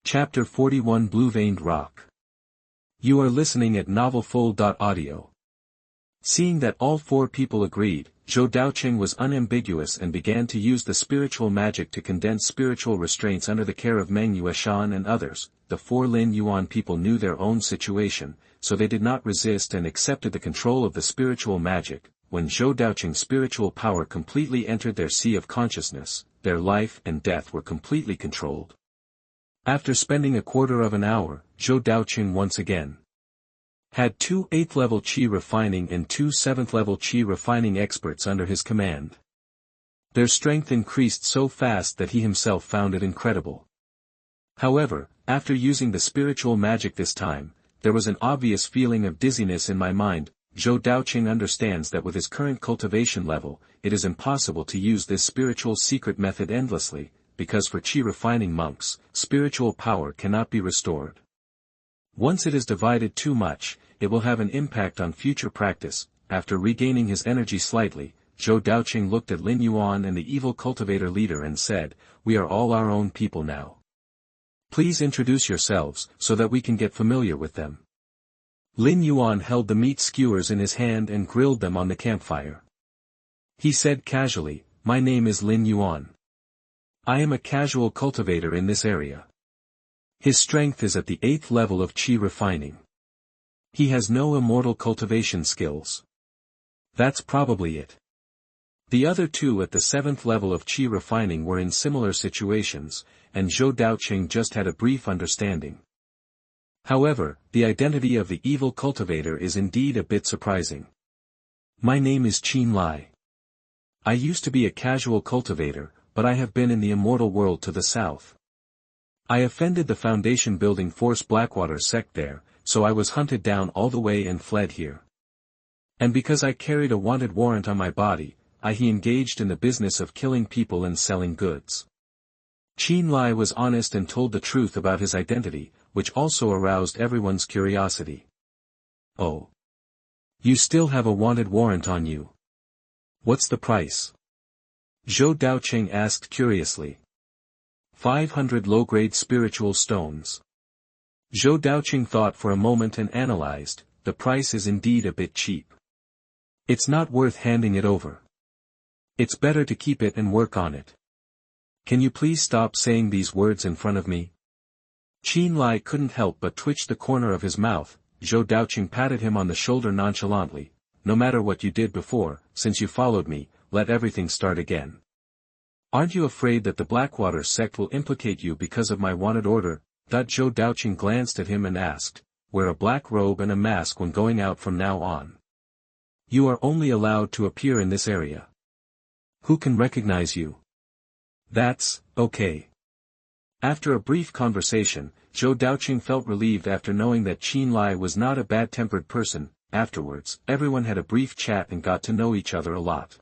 Chapter 41 Blue-Veined Rock. You are listening at novelfull.audio. Seeing that all four people agreed, Zhou Daoqing was unambiguous and began to use the spiritual magic to condense spiritual restraints under the care of Meng Yueshan and others. The four Lin Yuan people knew their own situation, so they did not resist and accepted the control of the spiritual magic. When Zhou Daoqing's spiritual power completely entered their sea of consciousness, their life and death were completely controlled. After spending a quarter of an hour, Zhou Daoqing once again had 2 8th-level qi refining and 2 7th-level qi refining experts under his command. Their strength increased so fast that he himself found it incredible. However, after using the spiritual magic this time, there was an obvious feeling of dizziness in my mind. Zhou Daoqing understands that with his current cultivation level, it is impossible to use this spiritual secret method endlessly, because for qi refining monks, spiritual power cannot be restored. Once it is divided too much, it will have an impact on future practice. After regaining his energy slightly, Zhou Daoqing looked at Lin Yuan and the evil cultivator leader and said, "We are all our own people now. Please introduce yourselves, so that we can get familiar with them." Lin Yuan held the meat skewers in his hand and grilled them on the campfire. He said casually, "My name is Lin Yuan. I am a casual cultivator in this area. His strength is at the 8th level of qi refining. He has no immortal cultivation skills. That's probably it." The other two at the 7th level of qi refining were in similar situations, and Zhou Daoqing just had a brief understanding. However, the identity of the evil cultivator is indeed a bit surprising. "My name is Qin Lai. I used to be a casual cultivator, but I have been in the immortal world to the south. I offended the Foundation building force Blackwater Sect there, so I was hunted down all the way and fled here. And because I carried a wanted warrant on my body, he engaged in the business of killing people and selling goods." Qin Lai was honest and told the truth about his identity, which also aroused everyone's curiosity. "Oh. You still have a wanted warrant on you. What's the price?" Zhou Daoqing asked curiously. 500 low-grade spiritual stones. Zhou Daoqing thought for a moment and analyzed. The price is indeed a bit cheap. It's not worth handing it over. It's better to keep it and work on it. Can you please stop saying these words in front of me? Qin Lai couldn't help but twitch the corner of his mouth. Zhou Daoqing patted him on the shoulder nonchalantly. "No matter what you did before, since you followed me, let everything start again. Aren't you afraid that the Blackwater Sect will implicate you because of my wanted order?" Zhou Daoqing glanced at him and asked, "Wear a black robe and a mask when going out from now on. You are only allowed to appear in this area. Who can recognize you?" "That's okay." After a brief conversation, Zhou Daoqing felt relieved after knowing that Qin Lai was not a bad-tempered person. Afterwards, everyone had a brief chat and got to know each other a lot.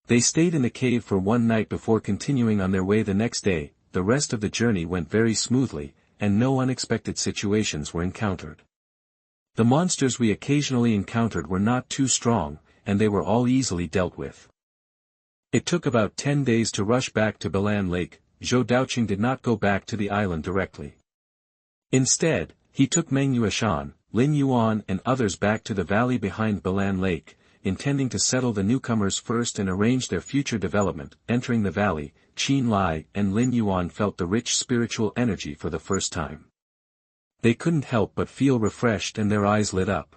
They stayed in the cave for one night before continuing on their way the next day. The rest of the journey went very smoothly, and no unexpected situations were encountered. The monsters we occasionally encountered were not too strong, and they were all easily dealt with. It took about 10 days to rush back to Balan Lake. Zhou Daoqing did not go back to the island directly. Instead, he took Meng Yueshan, Lin Yuan and others back to the valley behind Balan Lake, intending to settle the newcomers first and arrange their future development. Entering the valley, Qin Lai and Lin Yuan felt the rich spiritual energy for the first time. They couldn't help but feel refreshed and their eyes lit up.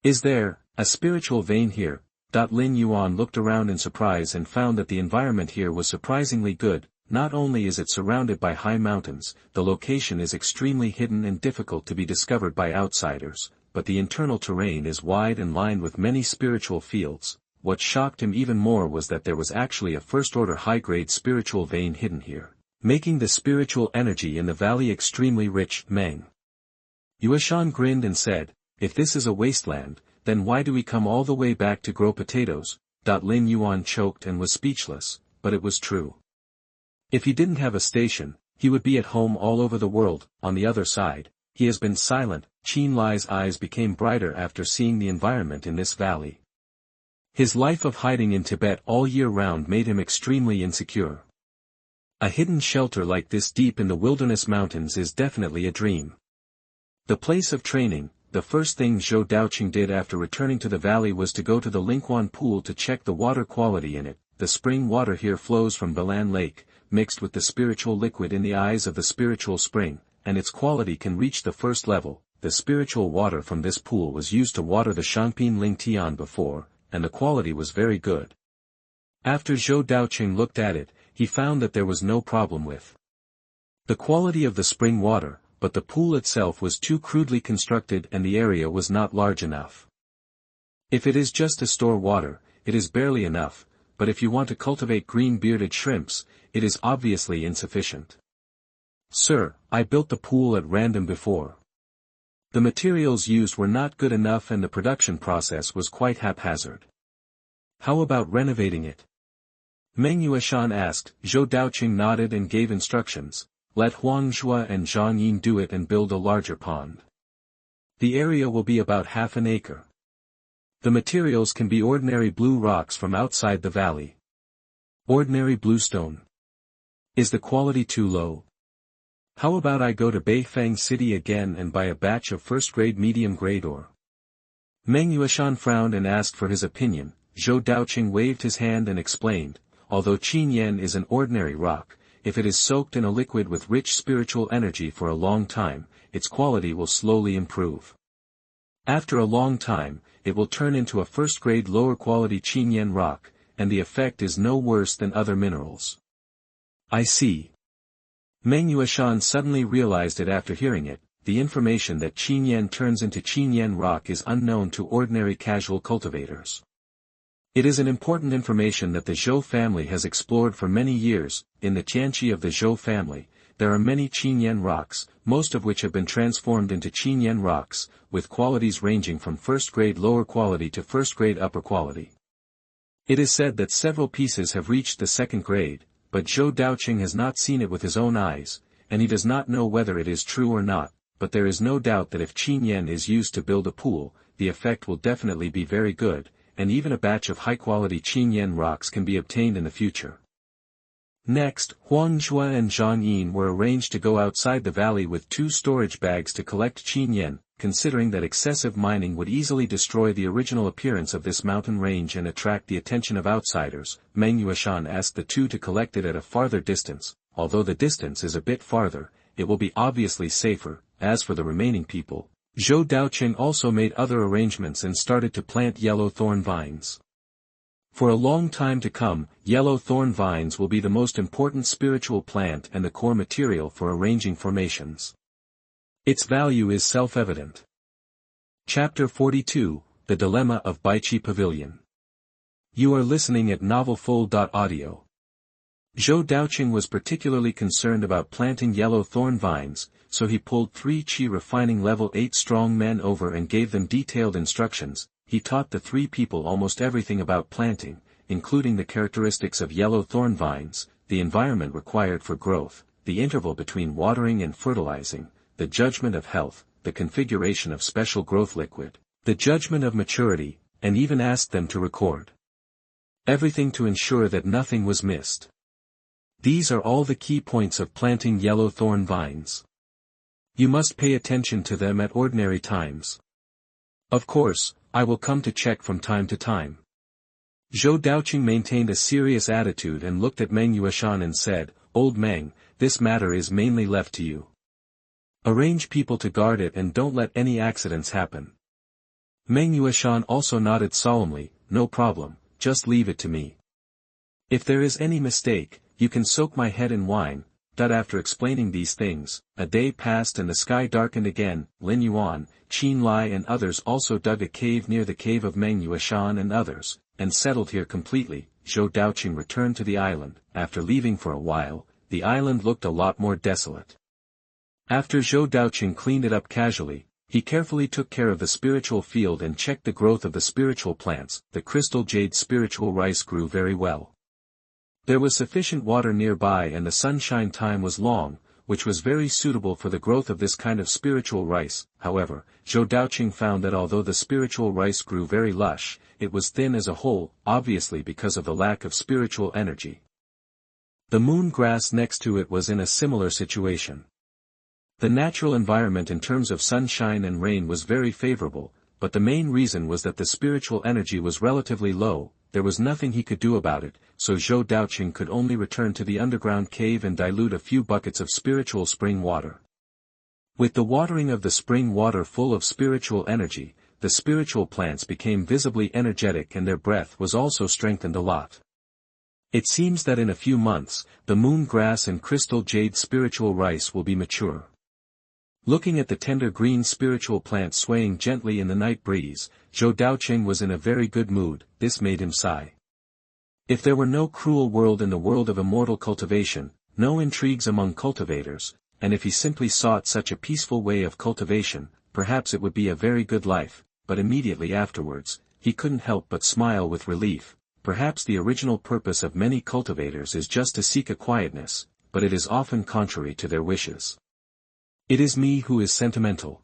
"Is there a spiritual vein here?" Lin Yuan looked around in surprise and found that the environment here was surprisingly good. Not only is it surrounded by high mountains, the location is extremely hidden and difficult to be discovered by outsiders, but the internal terrain is wide and lined with many spiritual fields. What shocked him even more was that there was actually a first-order high-grade spiritual vein hidden here, making the spiritual energy in the valley extremely rich. Meng Yueshan grinned and said, "If this is a wasteland, then why do we come all the way back to grow potatoes?" Lin Yuan choked and was speechless, but it was true. If he didn't have a station, he would be at home all over the world. On the other side, he has been silent. Qin Lai's eyes became brighter after seeing the environment in this valley. His life of hiding in Tibet all year round made him extremely insecure. A hidden shelter like this deep in the wilderness mountains is definitely a dream. The place of training. The first thing Zhou Daoqing did after returning to the valley was to go to the Linghuan pool to check the water quality in it. The spring water here flows from Balan Lake, mixed with the spiritual liquid in the eyes of the spiritual spring, and its quality can reach the first level. The spiritual water from this pool was used to water the Shangpin Ling Tian before, and the quality was very good. After Zhou Daoqing looked at it, he found that there was no problem with the quality of the spring water, but the pool itself was too crudely constructed and the area was not large enough. If it is just to store water, it is barely enough, but if you want to cultivate green-bearded shrimps, it is obviously insufficient. Sir, I built the pool at random before. The materials used were not good enough and the production process was quite haphazard. How about renovating it? Meng Yueshan asked. Zhou Daoqing nodded and gave instructions. Let Huang Zhua and Zhang Yin do it and build a larger pond. The area will be about half an acre. The materials can be ordinary blue rocks from outside the valley. Ordinary bluestone. Is the quality too low? How about I go to Beifeng City again and buy a batch of first-grade medium-grade ore? Meng Yueshan frowned and asked for his opinion. Zhou Daoqing waved his hand and explained, although Qinyan is an ordinary rock, if it is soaked in a liquid with rich spiritual energy for a long time, its quality will slowly improve. After a long time, it will turn into a first-grade lower-quality Qinyan rock, and the effect is no worse than other minerals. I see. Meng Yueshan suddenly realized it after hearing it. The information that Qinyan turns into Qinyan rock is unknown to ordinary casual cultivators. It is an important information that the Zhou family has explored for many years. In the Tianqi of the Zhou family, there are many Qinyan rocks, most of which have been transformed into Qinyan rocks, with qualities ranging from first-grade lower quality to first-grade upper quality. It is said that several pieces have reached the second grade, but Zhou Daoqing has not seen it with his own eyes, and he does not know whether it is true or not, but there is no doubt that if Qinyan is used to build a pool, the effect will definitely be very good, and even a batch of high-quality Qinyan rocks can be obtained in the future. Next, Huang Zhua and Zhang Yin were arranged to go outside the valley with 2 storage bags to collect Qinyan, considering that excessive mining would easily destroy the original appearance of this mountain range and attract the attention of outsiders. Meng Yueshan asked the 2 to collect it at a farther distance. Although the distance is a bit farther, it will be obviously safer. As for the remaining people, Zhou Daoqing also made other arrangements and started to plant yellow thorn vines. For a long time to come, yellow thorn vines will be the most important spiritual plant and the core material for arranging formations. Its value is self-evident. Chapter 42, The Dilemma of Baiqi Pavilion. You are listening at novelfull.audio. Zhou Daoqing was particularly concerned about planting yellow thorn vines, so he pulled 3 Qi refining level 8 strong men over and gave them detailed instructions. He taught the 3 people almost everything about planting, including the characteristics of yellow thorn vines, the environment required for growth, the interval between watering and fertilizing, the judgment of health, the configuration of special growth liquid, the judgment of maturity, and even asked them to record everything to ensure that nothing was missed. These are all the key points of planting yellow thorn vines. You must pay attention to them at ordinary times. Of course, I will come to check from time to time. Zhou Daoqing maintained a serious attitude and looked at Meng Yueshan and said, Old Meng, this matter is mainly left to you. Arrange people to guard it and don't let any accidents happen. Meng Yueshan also nodded solemnly, no problem, just leave it to me. If there is any mistake, you can soak my head in wine. After explaining these things, a day passed and the sky darkened again. Lin Yuan, Qin Lai and others also dug a cave near the cave of Meng Yueshan and others, and settled here completely. Zhou Daoqing returned to the island. After leaving for a while, the island looked a lot more desolate. After Zhou Daoqing cleaned it up casually, he carefully took care of the spiritual field and checked the growth of the spiritual plants. The crystal jade spiritual rice grew very well. There was sufficient water nearby and the sunshine time was long, which was very suitable for the growth of this kind of spiritual rice. However, Zhou Daoqing found that although the spiritual rice grew very lush, it was thin as a whole, obviously because of the lack of spiritual energy. The moon grass next to it was in a similar situation. The natural environment in terms of sunshine and rain was very favorable, but the main reason was that the spiritual energy was relatively low. There was nothing he could do about it, so Zhou Daoqing could only return to the underground cave and dilute a few buckets of spiritual spring water. With the watering of the spring water full of spiritual energy, the spiritual plants became visibly energetic and their breath was also strengthened a lot. It seems that in a few months, the moon grass and crystal jade spiritual rice will be mature. Looking at the tender green spiritual plant swaying gently in the night breeze, Zhou Daoqing was in a very good mood. This made him sigh. If there were no cruel world in the world of immortal cultivation, no intrigues among cultivators, and if he simply sought such a peaceful way of cultivation, perhaps it would be a very good life, but immediately afterwards, he couldn't help but smile with relief. Perhaps the original purpose of many cultivators is just to seek a quietness, but it is often contrary to their wishes. It is me who is sentimental.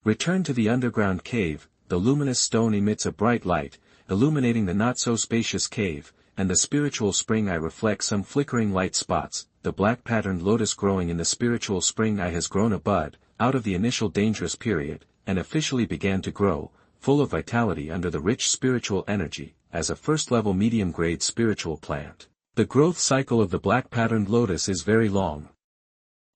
Return to the underground cave. The luminous stone emits a bright light, illuminating the not-so-spacious cave, and the spiritual spring eye reflects some flickering light spots. The black-patterned lotus growing in the spiritual spring eye has grown a bud, out of the initial dangerous period, and officially began to grow, full of vitality under the rich spiritual energy, as a first-level medium-grade spiritual plant. The growth cycle of the black-patterned lotus is very long.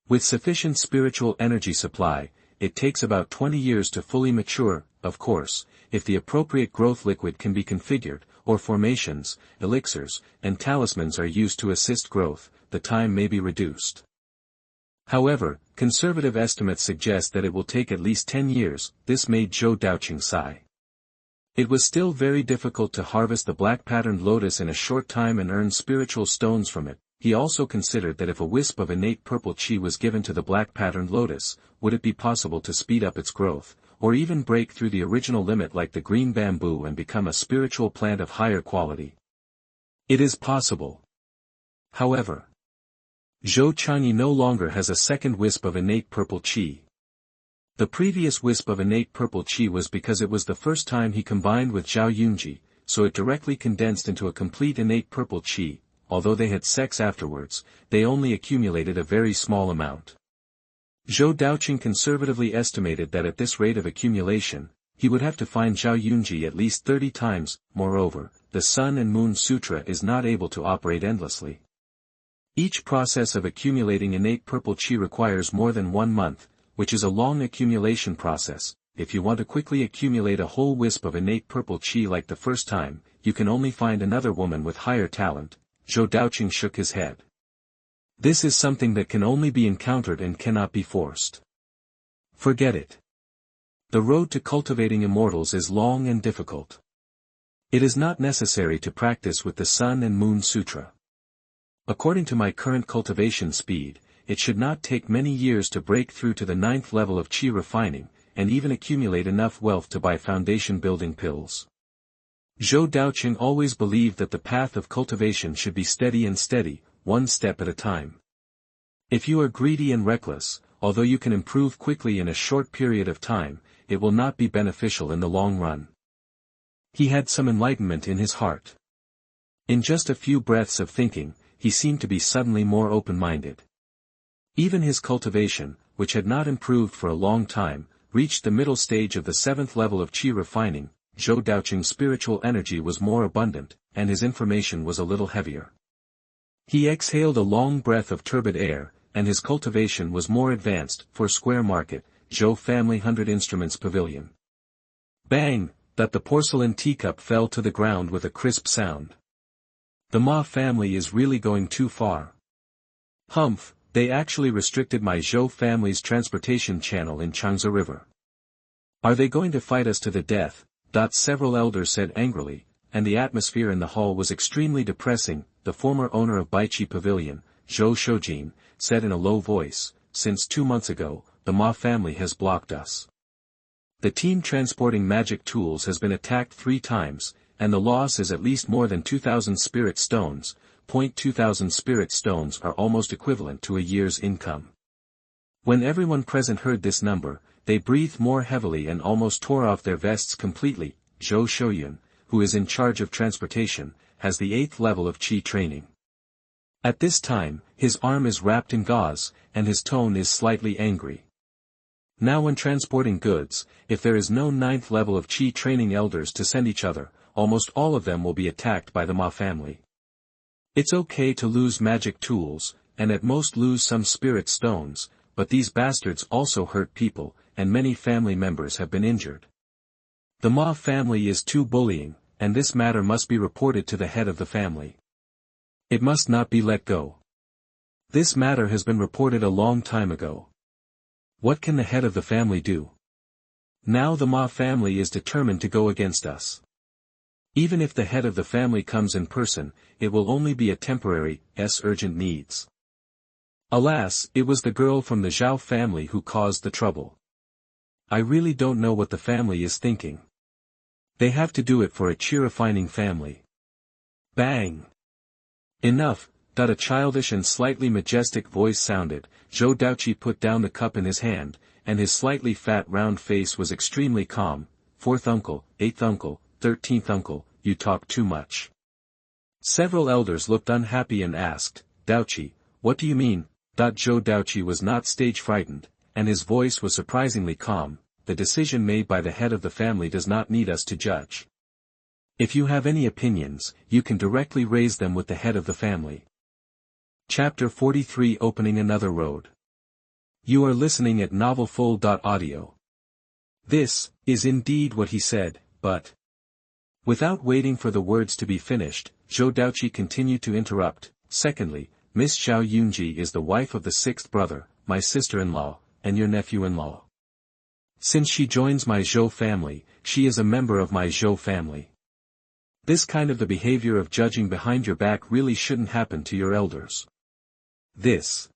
With sufficient spiritual energy supply, it takes about 20 years to fully mature. Of course, if the appropriate growth liquid can be configured, or formations, elixirs, and talismans are used to assist growth, the time may be reduced. However, conservative estimates suggest that it will take at least 10 years. This made Zhou Daoqing sigh. It was still very difficult to harvest the black-patterned lotus in a short time and earn spiritual stones from it. He also considered that if a wisp of innate purple qi was given to the black-patterned lotus, would it be possible to speed up its growth, or even break through the original limit like the green bamboo and become a spiritual plant of higher quality? It is possible. However, Zhou Changyi no longer has a second wisp of innate purple qi. The previous wisp of innate purple qi was because it was the first time he combined with Zhao Yunji, so it directly condensed into a complete innate purple qi. Although they had sex afterwards, they only accumulated a very small amount. Zhou Daoqing conservatively estimated that at this rate of accumulation, he would have to find Zhao Yunji at least 30 times. Moreover, the Sun and Moon Sutra is not able to operate endlessly. Each process of accumulating innate purple qi requires more than 1 month, which is a long accumulation process. If you want to quickly accumulate a whole wisp of innate purple qi like the first time, you can only find another woman with higher talent. Zhou Daoqing shook his head. This is something that can only be encountered and cannot be forced. Forget it. The road to cultivating immortals is long and difficult. It is not necessary to practice with the Sun and Moon Sutra. According to my current cultivation speed, it should not take many years to break through to the 9th level of qi refining, and even accumulate enough wealth to buy foundation building pills. Zhou Daoqing always believed that the path of cultivation should be steady, one step at a time. If you are greedy and reckless, although you can improve quickly in a short period of time, it will not be beneficial in the long run. He had some enlightenment in his heart. In just a few breaths of thinking, he seemed to be suddenly more open-minded. Even his cultivation, which had not improved for a long time, reached the middle stage of the 7th level of qi refining. Zhou Daoqing's spiritual energy was more abundant, and his information was a little heavier. He exhaled a long breath of turbid air, and his cultivation was more advanced. For Square Market, Zhou Family 100 Instruments Pavilion. Bang! That the porcelain teacup fell to the ground with a crisp sound. The Ma family is really going too far. Humph, they actually restricted my Zhou family's transportation channel in Changzhou River. Are they going to fight us to the death? Several elders said angrily, and the atmosphere in the hall was extremely depressing. The former owner of Baiqi Pavilion, Zhou Shoujin, said in a low voice, "Since 2 months ago, the Ma family has blocked us. The team transporting magic tools has been attacked 3 times, and the loss is at least more than 2,000 spirit stones. 2,000 spirit stones are almost equivalent to a year's income." When everyone present heard this number, they breathed more heavily and almost tore off their vests completely. Zhou Shouyun, who is in charge of transportation, has the 8th level of qi training. At this time, his arm is wrapped in gauze, and his tone is slightly angry. Now when transporting goods, if there is no 9th level of Qi training elders to send each other, almost all of them will be attacked by the Ma family. It's okay to lose magic tools, and at most lose some spirit stones, but these bastards also hurt people, and many family members have been injured. The Ma family is too bullying, and this matter must be reported to the head of the family. It must not be let go. This matter has been reported a long time ago. What can the head of the family do? Now the Ma family is determined to go against us. Even if the head of the family comes in person, it will only be a temporary, urgent needs. Alas, it was the girl from the Zhou family who caused the trouble. I really don't know what the family is thinking. They have to do it for a cheerifying family. Bang! Enough, a childish and slightly majestic voice sounded. Zhou Daoqi put down the cup in his hand, and his slightly fat round face was extremely calm. 4th uncle, 8th uncle, 13th uncle, you talk too much. Several elders looked unhappy and asked, Daoqi, what do you mean? Zhou Daoqi was not stage frightened, and his voice was surprisingly calm. The decision made by the head of the family does not need us to judge. If you have any opinions, you can directly raise them with the head of the family. Chapter 43 Opening Another Road. You are listening at novelfull.audio. This is indeed what he said, but... Without waiting for the words to be finished, Zhou Daoqi continued to interrupt. Secondly, Miss Zhao Yunji is the wife of the 6th brother, my sister-in-law, and your nephew-in-law. Since she joins my Zhou family, she is a member of my Zhou family. This kind of the behavior of judging behind your back really shouldn't happen to your elders. This.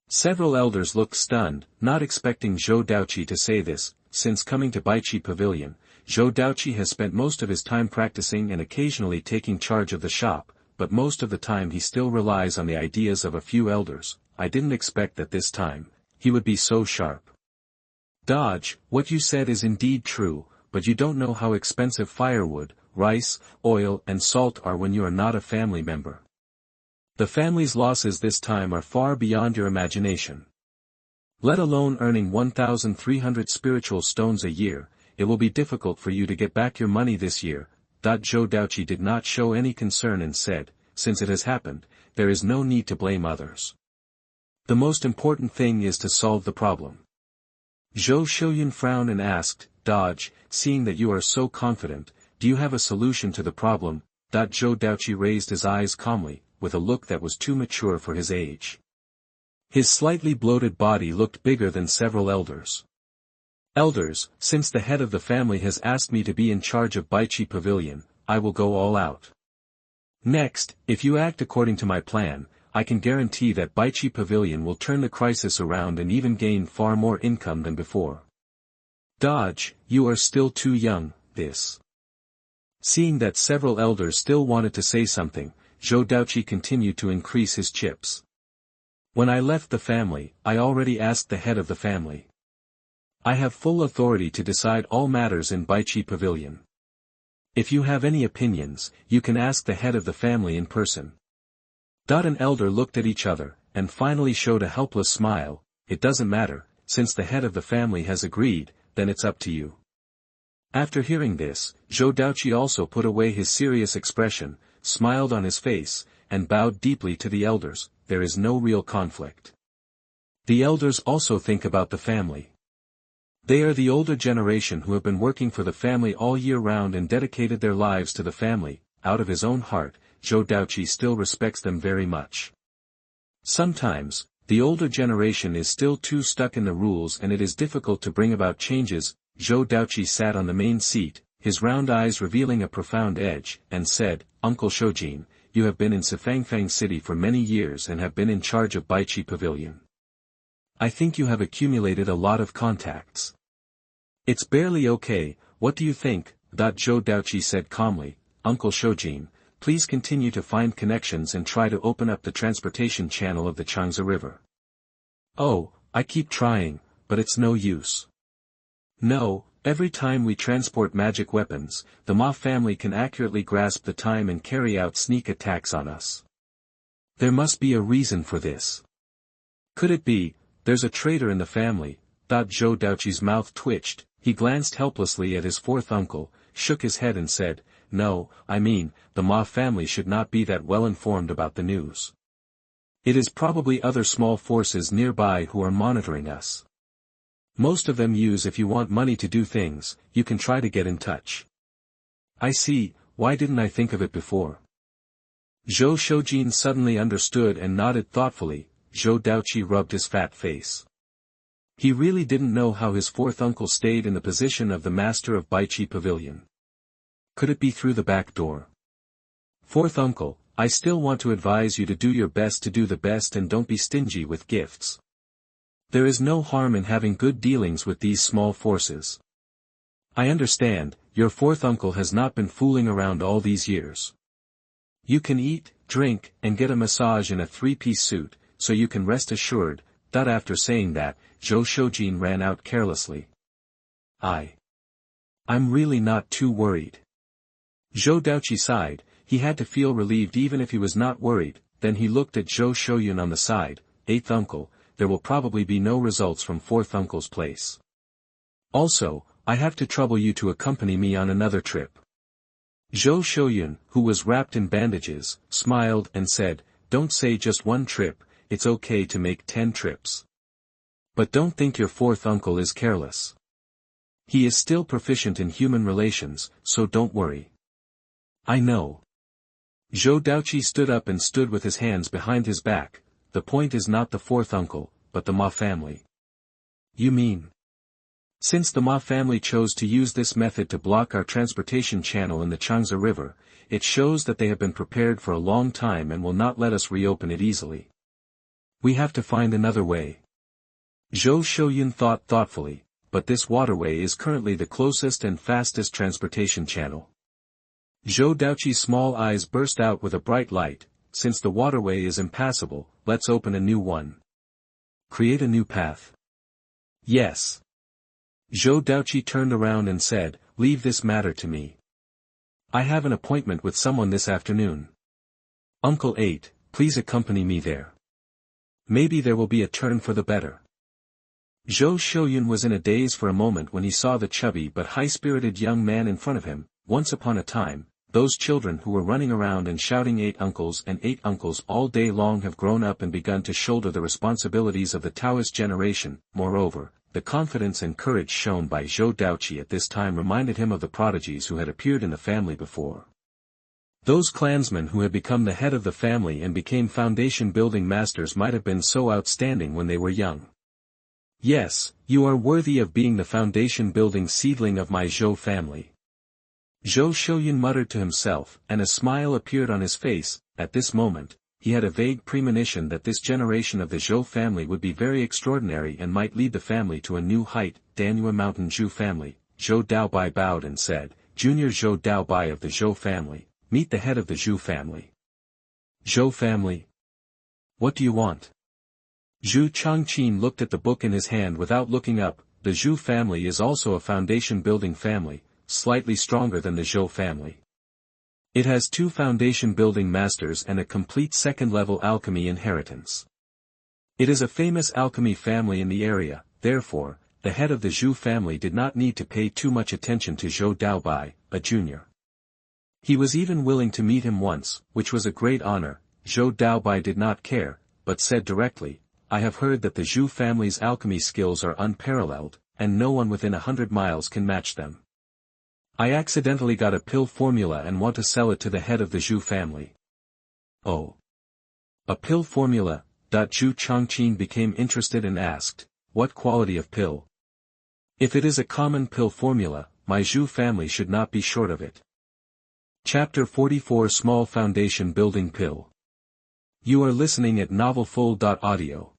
Several elders looked stunned, not expecting Zhou Daoqi to say this. Since coming to Baiqi Pavilion, Zhou Daoqi has spent most of his time practicing and occasionally taking charge of the shop, but most of the time he still relies on the ideas of a few elders. I didn't expect that this time, he would be so sharp. Dodge, what you said is indeed true, but you don't know how expensive firewood, rice, oil and salt are when you are not a family member. The family's losses this time are far beyond your imagination. Let alone earning 1,300 spiritual stones a year, it will be difficult for you to get back your money this year. Zhou Daoqi did not show any concern and said, since it has happened, there is no need to blame others. The most important thing is to solve the problem. Zhou Xiuyun frowned and asked, Dodge, seeing that you are so confident, do you have a solution to the problem? Zhou Daoqi raised his eyes calmly, with a look that was too mature for his age. His slightly bloated body looked bigger than several elders. Elders, since the head of the family has asked me to be in charge of Baiqi Pavilion, I will go all out. Next, if you act according to my plan, I can guarantee that Baiqi Pavilion will turn the crisis around and even gain far more income than before. Dodge, you are still too young, this. Seeing that several elders still wanted to say something, Zhou Daoqi continued to increase his chips. When I left the family, I already asked the head of the family. I have full authority to decide all matters in Baiqi Pavilion. If you have any opinions, you can ask the head of the family in person. An elder looked at each other, and finally showed a helpless smile. It doesn't matter, since the head of the family has agreed, then it's up to you. After hearing this, Zhou Daoqi also put away his serious expression, smiled on his face, and bowed deeply to the elders. There is no real conflict. The elders also think about the family. They are the older generation who have been working for the family all year round and dedicated their lives to the family. Out of his own heart, Zhou Daoqi still respects them very much. Sometimes, the older generation is still too stuck in the rules and it is difficult to bring about changes. Zhou Daoqi sat on the main seat, his round eyes revealing a profound edge, and said, Uncle Shoujin, you have been in Sifangfang City for many years and have been in charge of Baiqi Pavilion. I think you have accumulated a lot of contacts. It's barely okay, what do you think? Zhou Daoqi said calmly, Uncle Shoujin, please continue to find connections and try to open up the transportation channel of the Chang'e River. Oh, I keep trying, but it's no use. No, every time we transport magic weapons, the Ma family can accurately grasp the time and carry out sneak attacks on us. There must be a reason for this. Could it be, there's a traitor in the family? Zhou Daoqi's mouth twitched, he glanced helplessly at his fourth uncle, shook his head and said, no, I mean, the Ma family should not be that well informed about the news. It is probably other small forces nearby who are monitoring us. Most of them use if you want money to do things, you can try to get in touch. I see, why didn't I think of it before? Zhou Shoujin suddenly understood and nodded thoughtfully. Zhou Daoqi rubbed his fat face. He really didn't know how his fourth uncle stayed in the position of the master of Baiqi Pavilion. Could it be through the back door? Fourth uncle, I still want to advise you to do your best to do the best and don't be stingy with gifts. There is no harm in having good dealings with these small forces. I understand, your fourth uncle has not been fooling around all these years. You can eat, drink, and get a massage in a three-piece suit, so you can rest assured. After saying that, Zhou Shoujin ran out carelessly. I'm really not too worried. Zhou Daoqi sighed, he had to feel relieved even if he was not worried. Then he looked at Zhou Shouyun on the side. Eighth uncle, there will probably be no results from fourth uncle's place. Also, I have to trouble you to accompany me on another trip. Zhou Shouyun, who was wrapped in bandages, smiled and said, don't say just one trip, it's okay to make 10 trips. But don't think your fourth uncle is careless. He is still proficient in human relations, so don't worry. I know. Zhou Daoqi stood up and stood with his hands behind his back. The point is not the fourth uncle, but the Ma family. You mean? Since the Ma family chose to use this method to block our transportation channel in the Changsa River, it shows that they have been prepared for a long time and will not let us reopen it easily. We have to find another way. Zhou Shouyun thought thoughtfully, but this waterway is currently the closest and fastest transportation channel. Zhou Daoqi's small eyes burst out with a bright light. Since the waterway is impassable, let's open a new one. Create a new path. Yes. Zhou Daoqi turned around and said, leave this matter to me. I have an appointment with someone this afternoon. Uncle 8, please accompany me there. Maybe there will be a turn for the better. Zhou Shouyun was in a daze for a moment when he saw the chubby but high-spirited young man in front of him. Once upon a time, those children who were running around and shouting 8 uncles and 8 uncles all day long have grown up and begun to shoulder the responsibilities of the Taoist generation. Moreover, the confidence and courage shown by Zhou Daoqi at this time reminded him of the prodigies who had appeared in the family before. Those clansmen who had become the head of the family and became foundation-building masters might have been so outstanding when they were young. Yes, you are worthy of being the foundation-building seedling of my Zhou family. Zhou Shouyun muttered to himself, and a smile appeared on his face. At this moment, he had a vague premonition that this generation of the Zhou family would be very extraordinary and might lead the family to a new height. Danua Mountain Zhou family. Zhou Daobai bowed and said, Junior Zhou Daobai of the Zhou family, meet the head of the Zhou family. Zhou family? What do you want? Zhu Changqin looked at the book in his hand without looking up. The Zhou family is also a foundation-building family, slightly stronger than the Zhou family. It has 2 foundation-building masters and a complete second-level alchemy inheritance. It is a famous alchemy family in the area, therefore, the head of the Zhou family did not need to pay too much attention to Zhou Daobai, a junior. He was even willing to meet him once, which was a great honor. Zhou Daobai did not care, but said directly, I have heard that the Zhou family's alchemy skills are unparalleled, and no one within 100 miles can match them. I accidentally got a pill formula and want to sell it to the head of the Zhou family. Oh. A pill formula? Zhu Changqin became interested and asked, what quality of pill? If it is a common pill formula, my Zhou family should not be short of it. Chapter 44 Small Foundation Building Pill. You are listening at novelfull.audio.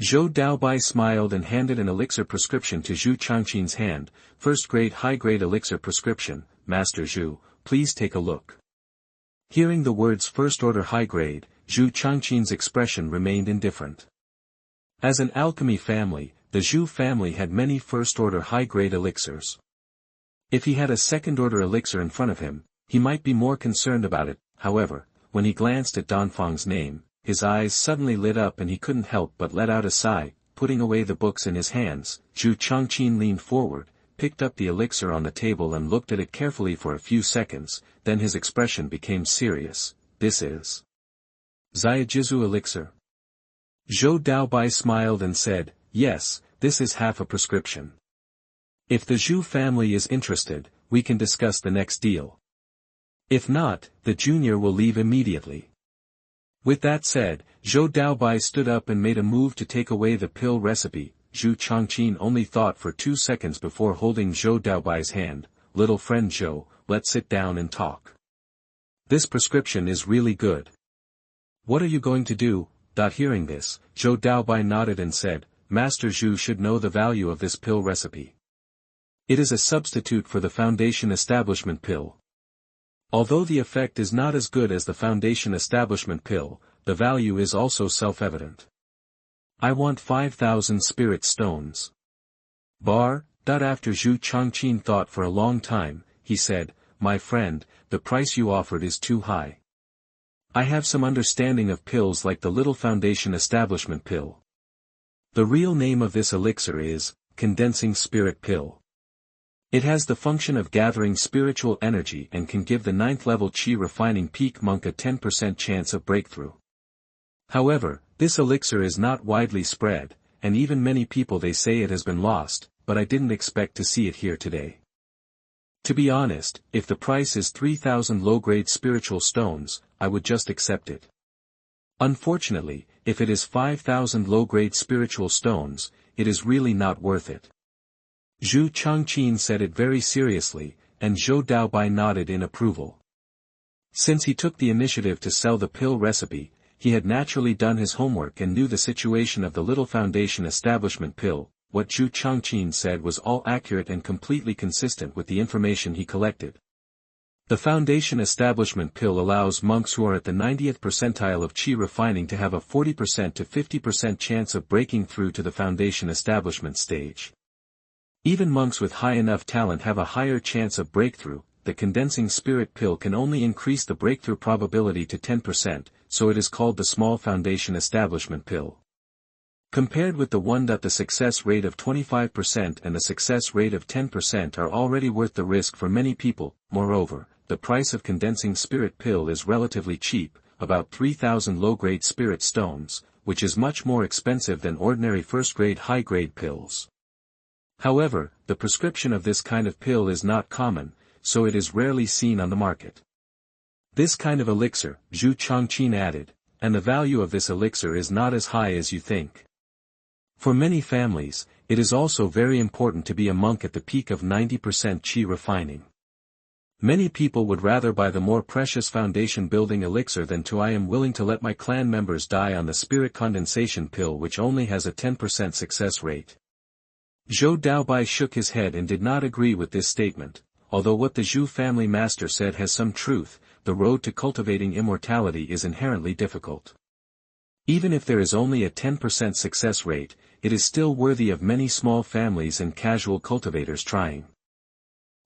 Zhou Daobai smiled and handed an elixir prescription to Zhu Changqin's hand. First-grade high-grade elixir prescription. Master Zhu, please take a look. Hearing the words first-order high-grade, Zhu Changqin's expression remained indifferent. As an alchemy family, the Zhu family had many first-order high-grade elixirs. If he had a second-order elixir in front of him, he might be more concerned about it. However, when he glanced at Donfang's name, his eyes suddenly lit up and he couldn't help but let out a sigh. Putting away the books in his hands, Zhu Changqin leaned forward, picked up the elixir on the table and looked at it carefully for a few seconds, then his expression became serious. This is Zaijizu elixir. Zhou Daobai smiled and said, yes, this is half a prescription. If the Zhu family is interested, we can discuss the next deal. If not, the junior will leave immediately. With that said, Zhou Daobai stood up and made a move to take away the pill recipe. Zhu Changqin only thought for 2 seconds before holding Zhou Daobai's hand. Little friend Zhou, let's sit down and talk. This prescription is really good. What are you going to do? Hearing this, Zhou Daobai nodded and said, Master Zhu should know the value of this pill recipe. It is a substitute for the Foundation Establishment pill. Although the effect is not as good as the Foundation Establishment pill, the value is also self-evident. I want 5,000 spirit stones. After Zhu Changqin thought for a long time, he said, my friend, the price you offered is too high. I have some understanding of pills like the Little Foundation Establishment pill. The real name of this elixir is, Condensing Spirit Pill. It has the function of gathering spiritual energy and can give the 9th level Qi refining peak monk a 10% chance of breakthrough. However, this elixir is not widely spread, and even many people they say it has been lost, but I didn't expect to see it here today. To be honest, if the price is 3,000 low-grade spiritual stones, I would just accept it. Unfortunately, if it is 5,000 low-grade spiritual stones, it is really not worth it. Zhu Changqin said it very seriously, and Zhou Daobai nodded in approval. Since he took the initiative to sell the pill recipe, he had naturally done his homework and knew the situation of the Little Foundation Establishment pill. What Zhu Changqin said was all accurate and completely consistent with the information he collected. The Foundation Establishment pill allows monks who are at the 90th percentile of Qi refining to have a 40% to 50% chance of breaking through to the Foundation Establishment stage. Even monks with high enough talent have a higher chance of breakthrough. The condensing spirit pill can only increase the breakthrough probability to 10%, so it is called the small Foundation Establishment pill. Compared with the one that the success rate of 25% and the success rate of 10% are already worth the risk for many people. Moreover, the price of condensing spirit pill is relatively cheap, about 3,000 low-grade spirit stones, which is much more expensive than ordinary first-grade high-grade pills. However, the prescription of this kind of pill is not common, so it is rarely seen on the market. This kind of elixir, Zhu Changqin added, and the value of this elixir is not as high as you think. For many families, it is also very important to be a monk at the peak of 90% Qi refining. Many people would rather buy the more precious foundation building elixir than to I am willing to let my clan members die on the spirit condensation pill which only has a 10% success rate. Zhou Daobai shook his head and did not agree with this statement. Although what the Zhu family master said has some truth, the road to cultivating immortality is inherently difficult. Even if there is only a 10% success rate, it is still worthy of many small families and casual cultivators trying.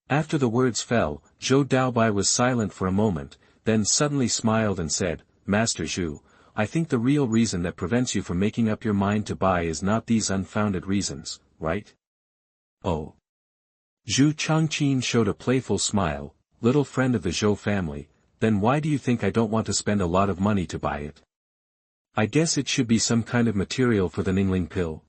After the words fell, Zhou Daobai was silent for a moment, then suddenly smiled and said, Master Zhu, I think the real reason that prevents you from making up your mind to buy is not these unfounded reasons, right? Oh. Zhu Changqin showed a playful smile, little friend of the Zhou family, then why do you think I don't want to spend a lot of money to buy it? I guess it should be some kind of material for the Ningling pill.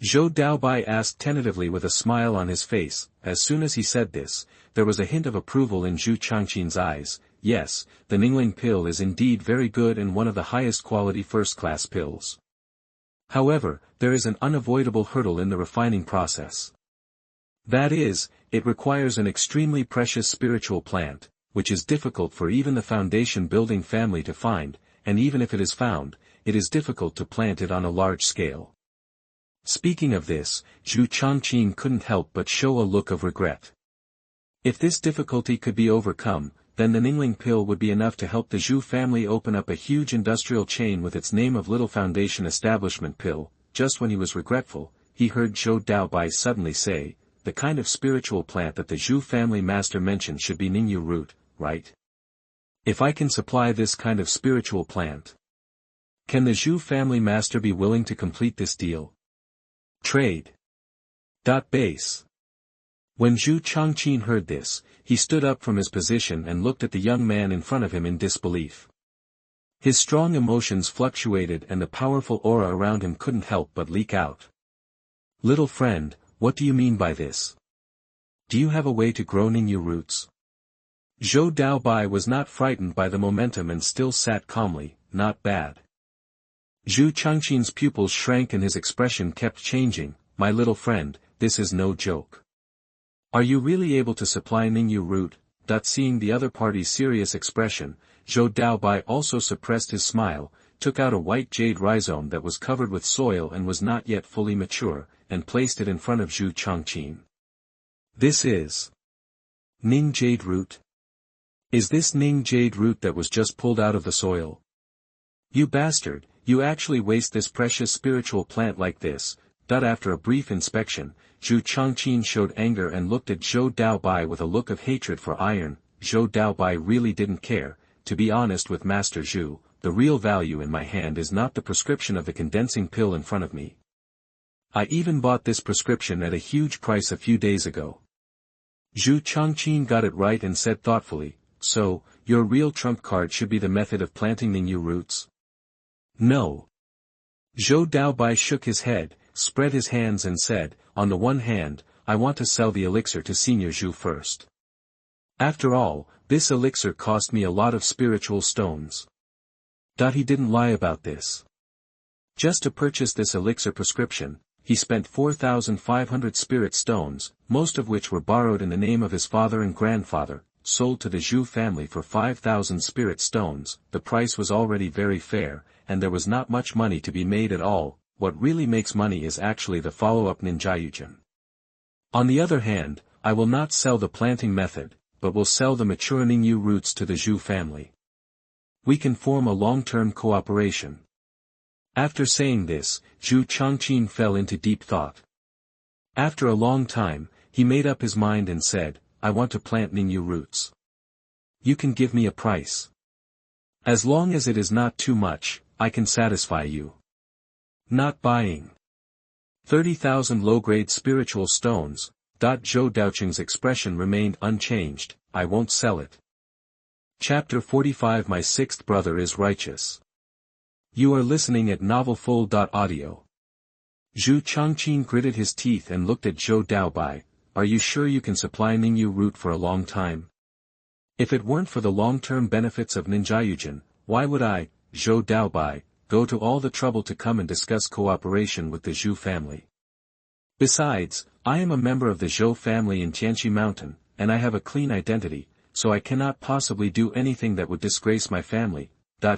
Zhou Daobai asked tentatively with a smile on his face. As soon as he said this, there was a hint of approval in Zhu Changqin's eyes. Yes, the Ningling pill is indeed very good and one of the highest quality first-class pills. However, there is an unavoidable hurdle in the refining process. That is, it requires an extremely precious spiritual plant, which is difficult for even the foundation-building family to find, and even if it is found, it is difficult to plant it on a large scale. Speaking of this, Zhu Changqin couldn't help but show a look of regret. If this difficulty could be overcome, then the Ningling pill would be enough to help the Zhu family open up a huge industrial chain with its name of Little Foundation Establishment pill. Just when he was regretful, he heard Zhou Daobai suddenly say, the kind of spiritual plant that the Zhu family master mentioned should be Ningyu root, right? If I can supply this kind of spiritual plant, can the Zhou family master be willing to complete this deal? Trade. Base. When Zhu Changqin heard this, he stood up from his position and looked at the young man in front of him in disbelief. His strong emotions fluctuated and the powerful aura around him couldn't help but leak out. Little friend, what do you mean by this? Do you have a way to grow Ningyu roots? Zhou Daobai was not frightened by the momentum and still sat calmly. Not bad. Zhu Changqin's pupils shrank and his expression kept changing. My little friend, this is no joke. Are you really able to supply Ningyu root? Seeing the other party's serious expression, Zhou Daobai also suppressed his smile, took out a white jade rhizome that was covered with soil and was not yet fully mature, and placed it in front of Zhu Changqin. This is Ning jade root? Is this Ning jade root that was just pulled out of the soil? You bastard, you actually waste this precious spiritual plant like this. After a brief inspection, Zhu Changqin showed anger and looked at Zhou Daobai with a look of hatred for iron. Zhou Daobai really didn't care. To be honest with Master Zhu, the real value in my hand is not the prescription of the condensing pill in front of me. I even bought this prescription at a huge price a few days ago. Zhu Changqin got it right and said thoughtfully, so, your real trump card should be the method of planting Ningyu roots? No. Zhou Daobai shook his head, spread his hands and said, on the one hand, I want to sell the elixir to Senior Zhu first. After all, this elixir cost me a lot of spiritual stones. He didn't lie about this. Just to purchase this elixir prescription, he spent 4,500 spirit stones, most of which were borrowed in the name of his father and grandfather, sold to the Zhu family for 5,000 spirit stones. The price was already very fair, and there was not much money to be made at all. What really makes money is actually the follow-up ninjayujin. On the other hand, I will not sell the planting method, but will sell the mature Ningyu roots to the Zhu family. We can form a long-term cooperation. After saying this, Zhu Changqin fell into deep thought. After a long time, he made up his mind and said, I want to plant Ningyu roots. You can give me a price. As long as it is not too much, I can satisfy you. Not buying. 30,000 low-grade spiritual stones. Zhou Daoqing's expression remained unchanged. I won't sell it. Chapter 45. My sixth brother is righteous. You are listening at novelfull.audio. Zhu Changqin gritted his teeth and looked at Zhou Daobai. Are you sure you can supply Ningyu root for a long time? If it weren't for the long-term benefits of ninjayujin, why would I, Zhou Daobai, go to all the trouble to come and discuss cooperation with the Zhu family? Besides, I am a member of the Zhou family in Tianqi Mountain, and I have a clean identity, so I cannot possibly do anything that would disgrace my family.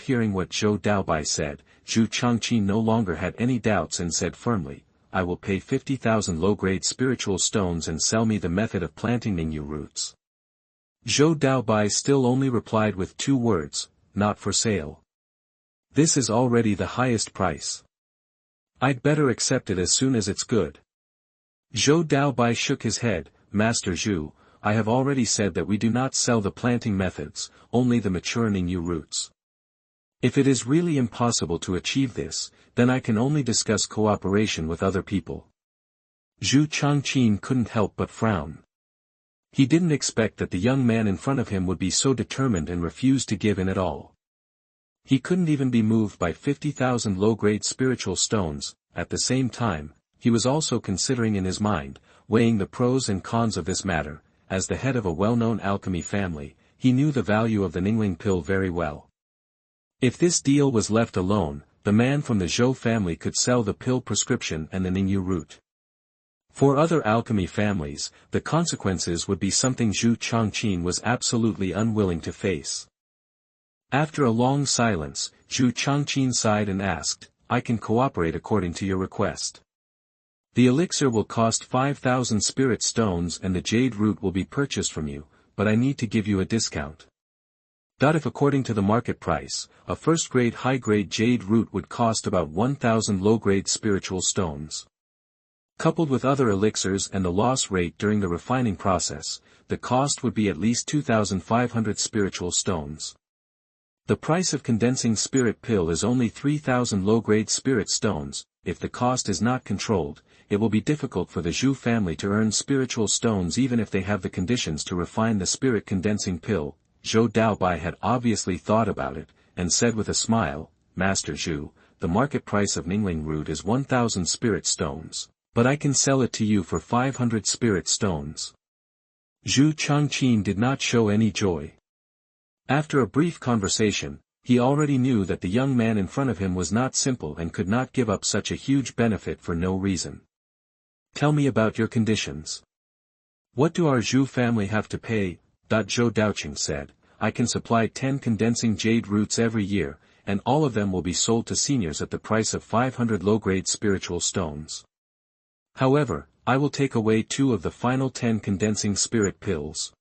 Hearing what Zhou Daobai said, Zhu Changqin no longer had any doubts and said firmly, I will pay 50,000 low-grade spiritual stones and sell me the method of planting Ningyu roots. Zhou Daobai still only replied with 2 words, not for sale. This is already the highest price. I'd better accept it as soon as it's good. Zhou Daobai shook his head. Master Zhu, I have already said that we do not sell the planting methods, only the mature Ningyu roots. If it is really impossible to achieve this, then I can only discuss cooperation with other people. Zhu Changqin couldn't help but frown. He didn't expect that the young man in front of him would be so determined and refuse to give in at all. He couldn't even be moved by 50,000 low-grade spiritual stones. At the same time, he was also considering in his mind, weighing the pros and cons of this matter. As the head of a well-known alchemy family, he knew the value of the Ningling pill very well. If this deal was left alone, the man from the Zhou family could sell the pill prescription and the Ningyu root. For other alchemy families, the consequences would be something Zhu Changqin was absolutely unwilling to face. After a long silence, Zhu Changqin sighed and asked, I can cooperate according to your request. The elixir will cost 5,000 spirit stones and the jade root will be purchased from you, but I need to give you a discount. If according to the market price, a first-grade high-grade jade root would cost about 1,000 low-grade spiritual stones. Coupled with other elixirs and the loss rate during the refining process, the cost would be at least 2,500 spiritual stones. The price of condensing spirit pill is only 3,000 low-grade spirit stones. If the cost is not controlled, it will be difficult for the Zhou family to earn spiritual stones even if they have the conditions to refine the spirit condensing pill. Zhou Daobai had obviously thought about it, and said with a smile, Master Zhou, the market price of Ningling root is 1,000 spirit stones, but I can sell it to you for 500 spirit stones. Zhu Changqin did not show any joy. After a brief conversation, he already knew that the young man in front of him was not simple and could not give up such a huge benefit for no reason. Tell me about your conditions. What do our Zhu family have to pay? Zhou Daoqing said, I can supply 10 condensing jade roots every year, and all of them will be sold to seniors at the price of 500 low-grade spiritual stones. However, I will take away 2 of the final 10 condensing spirit pills.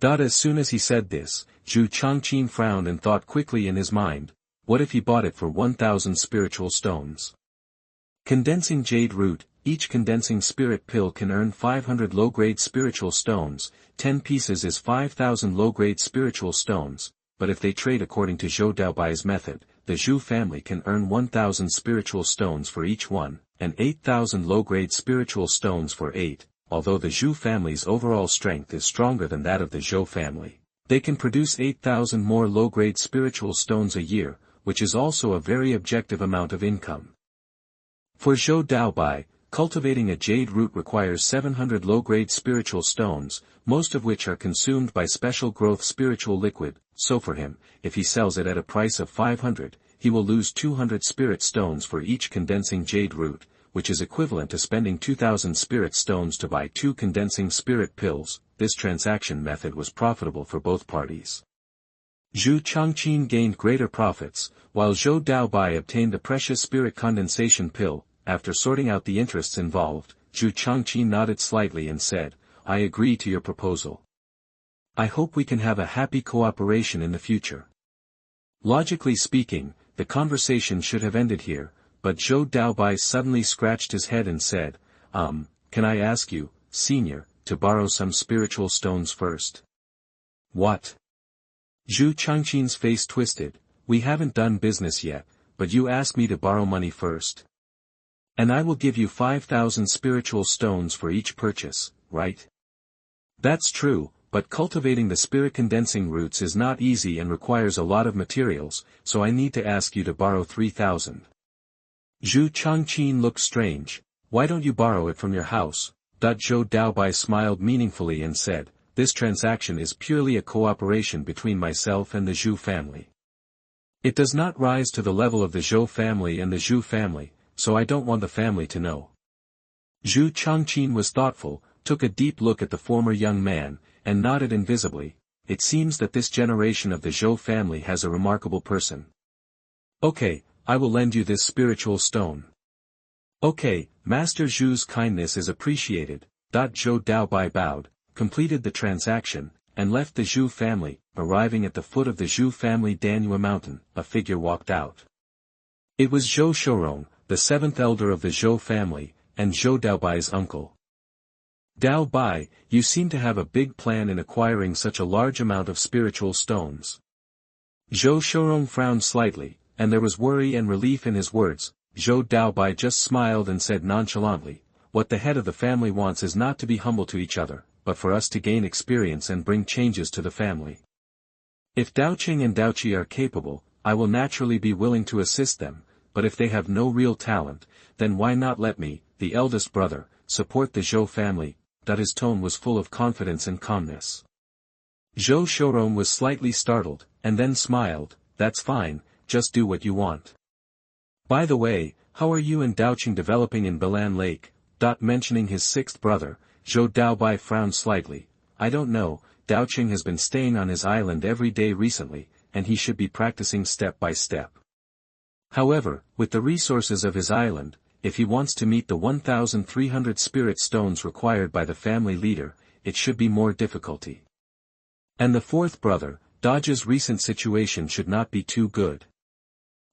As soon as he said this, Zhu Changqin frowned and thought quickly in his mind, what if he bought it for 1,000 spiritual stones? Condensing jade root, each condensing spirit pill can earn 500 low-grade spiritual stones, 10 pieces is 5,000 low-grade spiritual stones, but if they trade according to Zhou Daobai's method, the Zhu family can earn 1,000 spiritual stones for each one, and 8,000 low-grade spiritual stones for 8. Although the Zhu family's overall strength is stronger than that of the Zhou family, they can produce 8,000 more low-grade spiritual stones a year, which is also a very objective amount of income. For Zhou Daobai, cultivating a jade root requires 700 low-grade spiritual stones, most of which are consumed by special growth spiritual liquid, so for him, if he sells it at a price of 500, he will lose 200 spirit stones for each condensing jade root, which is equivalent to spending 2,000 spirit stones to buy 2 condensing spirit pills. This transaction method was profitable for both parties. Zhu Changqin gained greater profits, while Zhou Daobai obtained the precious spirit condensation pill. After sorting out the interests involved, Zhu Changqin nodded slightly and said, I agree to your proposal. I hope we can have a happy cooperation in the future. Logically speaking, the conversation should have ended here, but Zhou Daobai suddenly scratched his head and said, can I ask you, senior, to borrow some spiritual stones first? What? Zhu Changqin's face twisted, we haven't done business yet, but you ask me to borrow money first. And I will give you 5,000 spiritual stones for each purchase, right? That's true, but cultivating the spirit condensing roots is not easy and requires a lot of materials, so I need to ask you to borrow 3,000. Zhu Changqin looked strange. Why don't you borrow it from your house? Zhou Daobai smiled meaningfully and said, this transaction is purely a cooperation between myself and the Zhu family. It does not rise to the level of the Zhou family and the Zhu family, so I don't want the family to know. Zhu Changqin was thoughtful, took a deep look at the former young man, and nodded invisibly. It seems that this generation of the Zhou family has a remarkable person. Okay, I will lend you this spiritual stone. Okay, Master Zhu's kindness is appreciated. Zhou Daobai bowed, completed the transaction, and left the Zhu family. Arriving at the foot of the Zhu family Danyue mountain, a figure walked out. It was Zhou Shourong, the 7th elder of the Zhou family, and Zhou Daobai's uncle. Daobai, you seem to have a big plan in acquiring such a large amount of spiritual stones. Zhou Shourong frowned slightly, and there was worry and relief in his words. Zhou Daobai just smiled and said nonchalantly, what the head of the family wants is not to be humble to each other, but for us to gain experience and bring changes to the family. If Daoqing and Daoqi are capable, I will naturally be willing to assist them, but if they have no real talent, then why not let me, the eldest brother, support the Zhou family? His tone was full of confidence and calmness. Zhou Shourong was slightly startled, and then smiled, that's fine, just do what you want. By the way, how are you and Daoqing developing in Bilan Lake? Mentioning his 6th brother, Zhou Daobai frowned slightly. I don't know, Daoqing has been staying on his island every day recently, and he should be practicing step by step. However, with the resources of his island, if he wants to meet the 1,300 spirit stones required by the family leader, it should be more difficulty. And the 4th brother, Dao's recent situation should not be too good.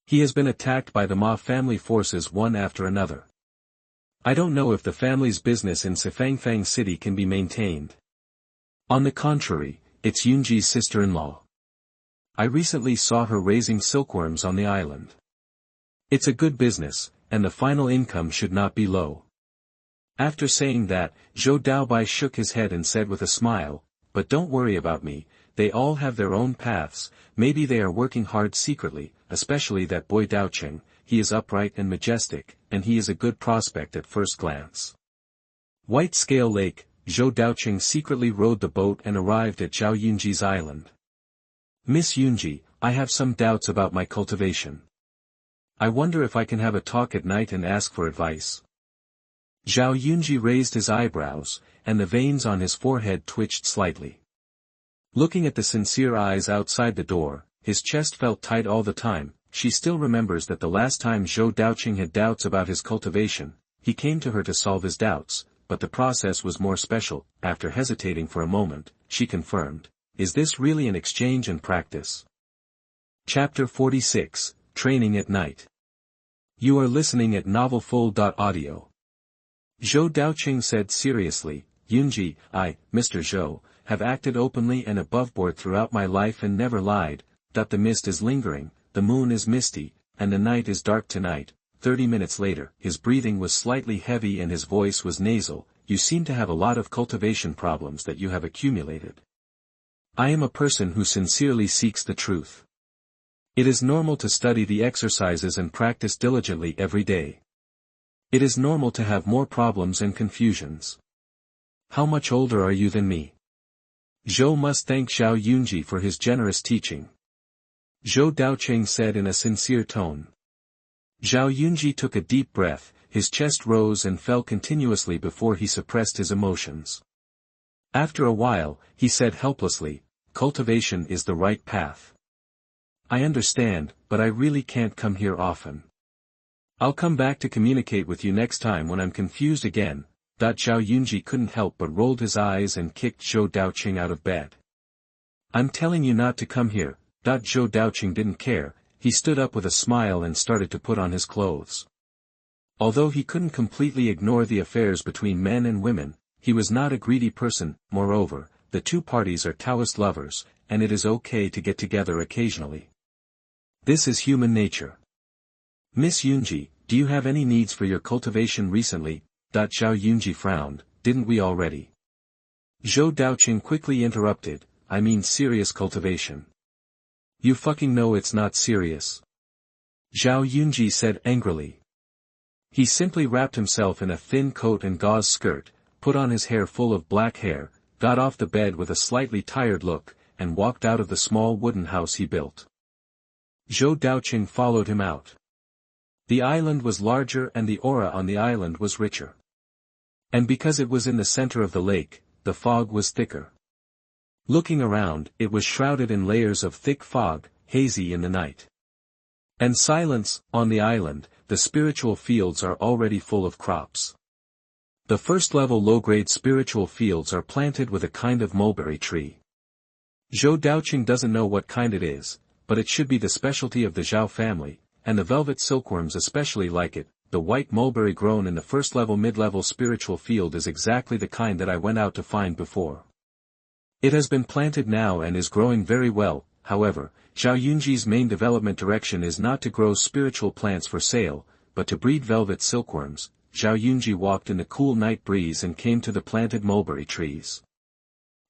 He has been attacked by the Ma family forces one after another. I don't know if the family's business in Sifangfang City can be maintained. On the contrary, it's Yunji's sister-in-law. I recently saw her raising silkworms on the island. It's a good business, and the final income should not be low. After saying that, Zhou Daobai shook his head and said with a smile, but don't worry about me, they all have their own paths, maybe they are working hard secretly, especially that boy Daoqing, he is upright and majestic, and he is a good prospect at first glance. White Scale Lake, Zhou Daoqing secretly rowed the boat and arrived at Zhao Yunji's island. Miss Yunji, I have some doubts about my cultivation. I wonder if I can have a talk at night and ask for advice. Zhao Yunji raised his eyebrows, and the veins on his forehead twitched slightly. Looking at the sincere eyes outside the door, his chest felt tight all the time. She still remembers that the last time Zhou Daoqing had doubts about his cultivation, he came to her to solve his doubts, but the process was more special. After hesitating for a moment, she confirmed, "Is this really an exchange and practice?" Chapter 46, Training at Night. You are listening at novelfull.audio. Zhou Daoqing said seriously, "Yunji, Mr. Zhou, have acted openly and aboveboard throughout my life and never lied, that the mist is lingering, the moon is misty, and the night is dark tonight." 30 minutes later, his breathing was slightly heavy and his voice was nasal. "You seem to have a lot of cultivation problems that you have accumulated. I am a person who sincerely seeks the truth. It is normal to study the exercises and practice diligently every day. It is normal to have more problems and confusions. How much older are you than me?" Zhou must thank Zhao Yunji for his generous teaching. Zhou Daoqing said in a sincere tone. Zhao Yunji took a deep breath, his chest rose and fell continuously before he suppressed his emotions. After a while, he said helplessly, "Cultivation is the right path. I understand, but I really can't come here often. I'll come back to communicate with you next time when I'm confused again." Zhao Yunji couldn't help but rolled his eyes and kicked Zhou Daoqing out of bed. "I'm telling you not to come here." Zhou Daoqing didn't care, he stood up with a smile and started to put on his clothes. Although he couldn't completely ignore the affairs between men and women, he was not a greedy person. Moreover, the two parties are Taoist lovers, and it is okay to get together occasionally. This is human nature. "Miss Yunji, do you have any needs for your cultivation recently?" Zhao Yunji frowned, "Didn't we already?" Zhou Daoqing quickly interrupted, "I mean serious cultivation." "You fucking know it's not serious," Zhao Yunji said angrily. He simply wrapped himself in a thin coat and gauze skirt, put on his hair full of black hair, got off the bed with a slightly tired look, and walked out of the small wooden house he built. Zhou Daoqing followed him out. The island was larger and the aura on the island was richer. And because it was in the center of the lake, the fog was thicker. Looking around, it was shrouded in layers of thick fog, hazy in the night. And silence. On the island, the spiritual fields are already full of crops. The first-level low-grade spiritual fields are planted with a kind of mulberry tree. Zhou Daoqing doesn't know what kind it is, but it should be the specialty of the Zhao family, and the velvet silkworms especially like it. The white mulberry grown in the first-level mid-level spiritual field is exactly the kind that I went out to find before. It has been planted now and is growing very well. However, Zhao Yunji's main development direction is not to grow spiritual plants for sale, but to breed velvet silkworms. Zhao Yunji walked in the cool night breeze and came to the planted mulberry trees.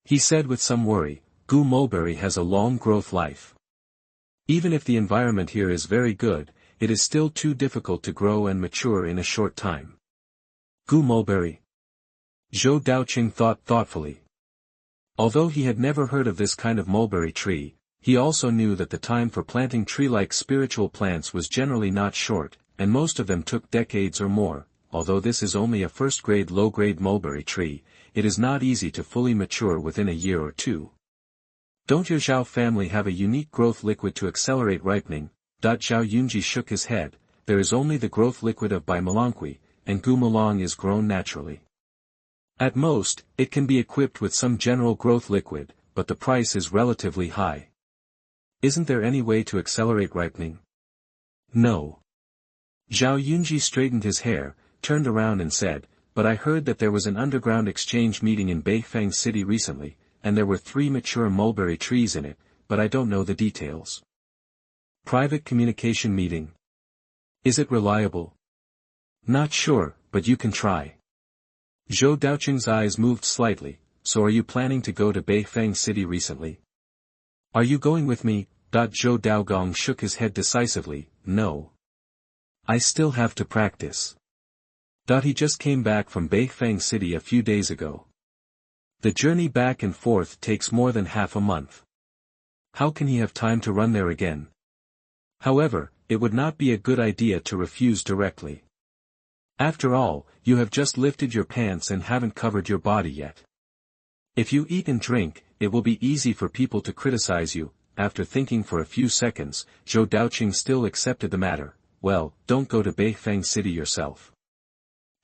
He said with some worry, "Gu mulberry has a long growth life. Even if the environment here is very good, it is still too difficult to grow and mature in a short time." Gu mulberry? Zhou Daoqing thought thoughtfully. Although he had never heard of this kind of mulberry tree, he also knew that the time for planting tree-like spiritual plants was generally not short, and most of them took decades or more. Although this is only a first-grade low-grade mulberry tree, it is not easy to fully mature within a year or two. "Don't your Zhao family have a unique growth liquid to accelerate ripening?" Zhao Yunji shook his head. "There is only the growth liquid of Bai Malangqi, and Gu Malong is grown naturally. At most, it can be equipped with some general growth liquid, but the price is relatively high. Isn't there any way to accelerate ripening?" "No." Zhao Yunji straightened his hair, turned around and said, "But I heard that there was an underground exchange meeting in Beifeng City recently, and there were 3 mature mulberry trees in it, but I don't know the details. Private communication meeting. Is it reliable? Not sure, but you can try. Zhou Daoqing's eyes moved slightly. So are you planning to go to Beifeng City recently? Are you going with me? Zhou Daogong shook his head decisively. No. I still have to practice. He just came back from Beifeng City a few days ago. The journey back and forth takes more than half a month. How can he have time to run there again? However, it would not be a good idea to refuse directly. After all, you have just lifted your pants and haven't covered your body yet. If you eat and drink, it will be easy for people to criticize you. After thinking for a few seconds, Zhou Daoqing still accepted the matter. Well, don't go to Beifeng City yourself.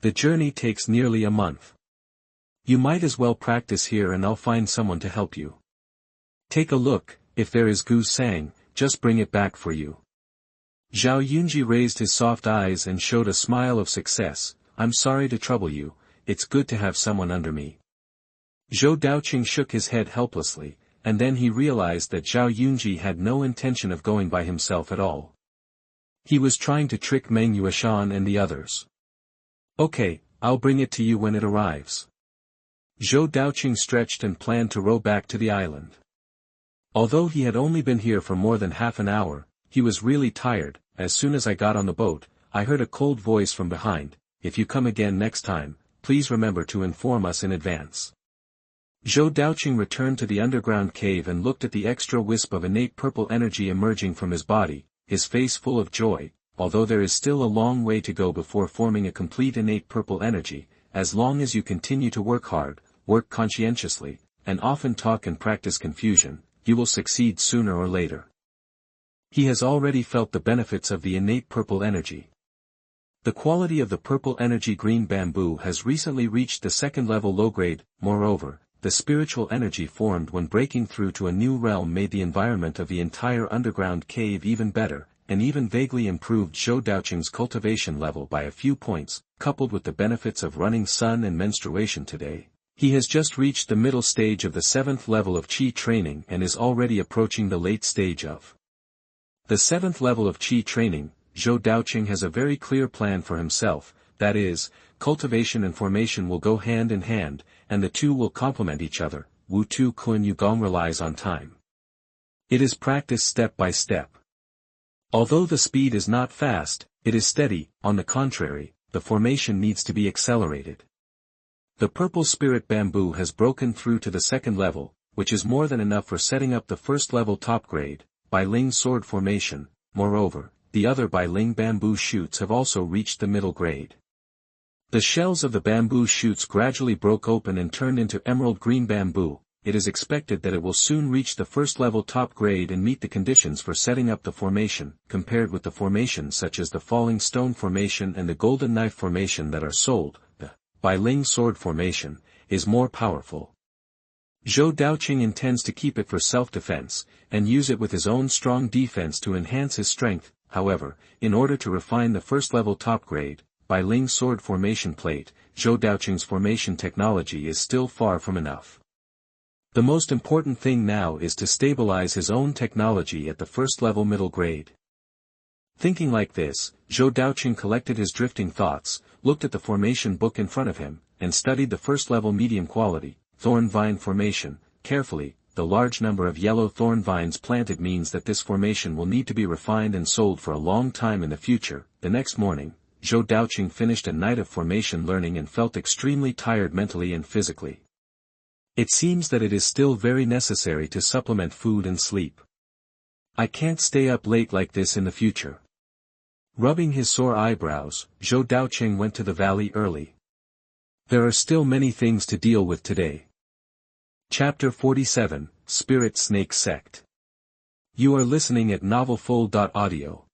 The journey takes nearly a month. You might as well practice here and I'll find someone to help you. Take a look, if there is Gu Sang, just bring it back for you. Zhao Yunji raised his soft eyes and showed a smile of success. I'm sorry to trouble you, it's good to have someone under me. Zhou Daoqing shook his head helplessly, and then he realized that Zhao Yunji had no intention of going by himself at all. He was trying to trick Meng Yueshan and the others. Okay, I'll bring it to you when it arrives. Zhou Daoqing stretched and planned to row back to the island. Although he had only been here for more than half an hour, he was really tired. As soon as I got on the boat, I heard a cold voice from behind. If you come again next time, please remember to inform us in advance. Zhou Daoqing returned to the underground cave and looked at the extra wisp of innate purple energy emerging from his body, his face full of joy. Although there is still a long way to go before forming a complete innate purple energy, as long as you continue to work hard, work conscientiously, and often talk and practice confusion, you will succeed sooner or later. He has already felt the benefits of the innate purple energy. The quality of the purple energy green bamboo has recently reached the second level low grade. Moreover, the spiritual energy formed when breaking through to a new realm made the environment of the entire underground cave even better, and even vaguely improved Zhou Daoqing's cultivation level by a few points. Coupled with the benefits of running sun and menstruation today, he has just reached the middle stage of the 7th level of Qi training and is already approaching the late stage of the 7th level of Qi training. Zhou Daoqing has a very clear plan for himself, that is, cultivation and formation will go hand in hand, and the two will complement each other. Wu Tu Kun Yugong relies on time. It is practiced step by step. Although the speed is not fast, it is steady. On the contrary, the formation needs to be accelerated. The purple spirit bamboo has broken through to the 2nd level, which is more than enough for setting up the 1st level top grade, Bailing sword formation. Moreover, the other Bailing bamboo shoots have also reached the middle grade. The shells of the bamboo shoots gradually broke open and turned into emerald green bamboo. It is expected that it will soon reach the 1st level top grade and meet the conditions for setting up the formation. Compared with the formations such as the falling stone formation and the golden knife formation that are sold, the Bailing sword formation is more powerful. Zhou Daoqing intends to keep it for self-defense, and use it with his own strong defense to enhance his strength. However, in order to refine the 1st level top grade, Bailing sword formation plate, Zhou Daoqing's formation technology is still far from enough. The most important thing now is to stabilize his own technology at the 1st level middle grade. Thinking like this, Zhou Daoqing collected his drifting thoughts, looked at the formation book in front of him, and studied the 1st level medium quality, thorn vine formation, carefully. The large number of yellow thorn vines planted means that this formation will need to be refined and sold for a long time in the future. The next morning, Zhou Daoqing finished a night of formation learning and felt extremely tired mentally and physically. It seems that it is still very necessary to supplement food and sleep. I can't stay up late like this in the future. Rubbing his sore eyebrows, Zhou Daoqing went to the valley early. There are still many things to deal with today. Chapter 47, Spirit Snake Sect. You are listening at novelfull.audio.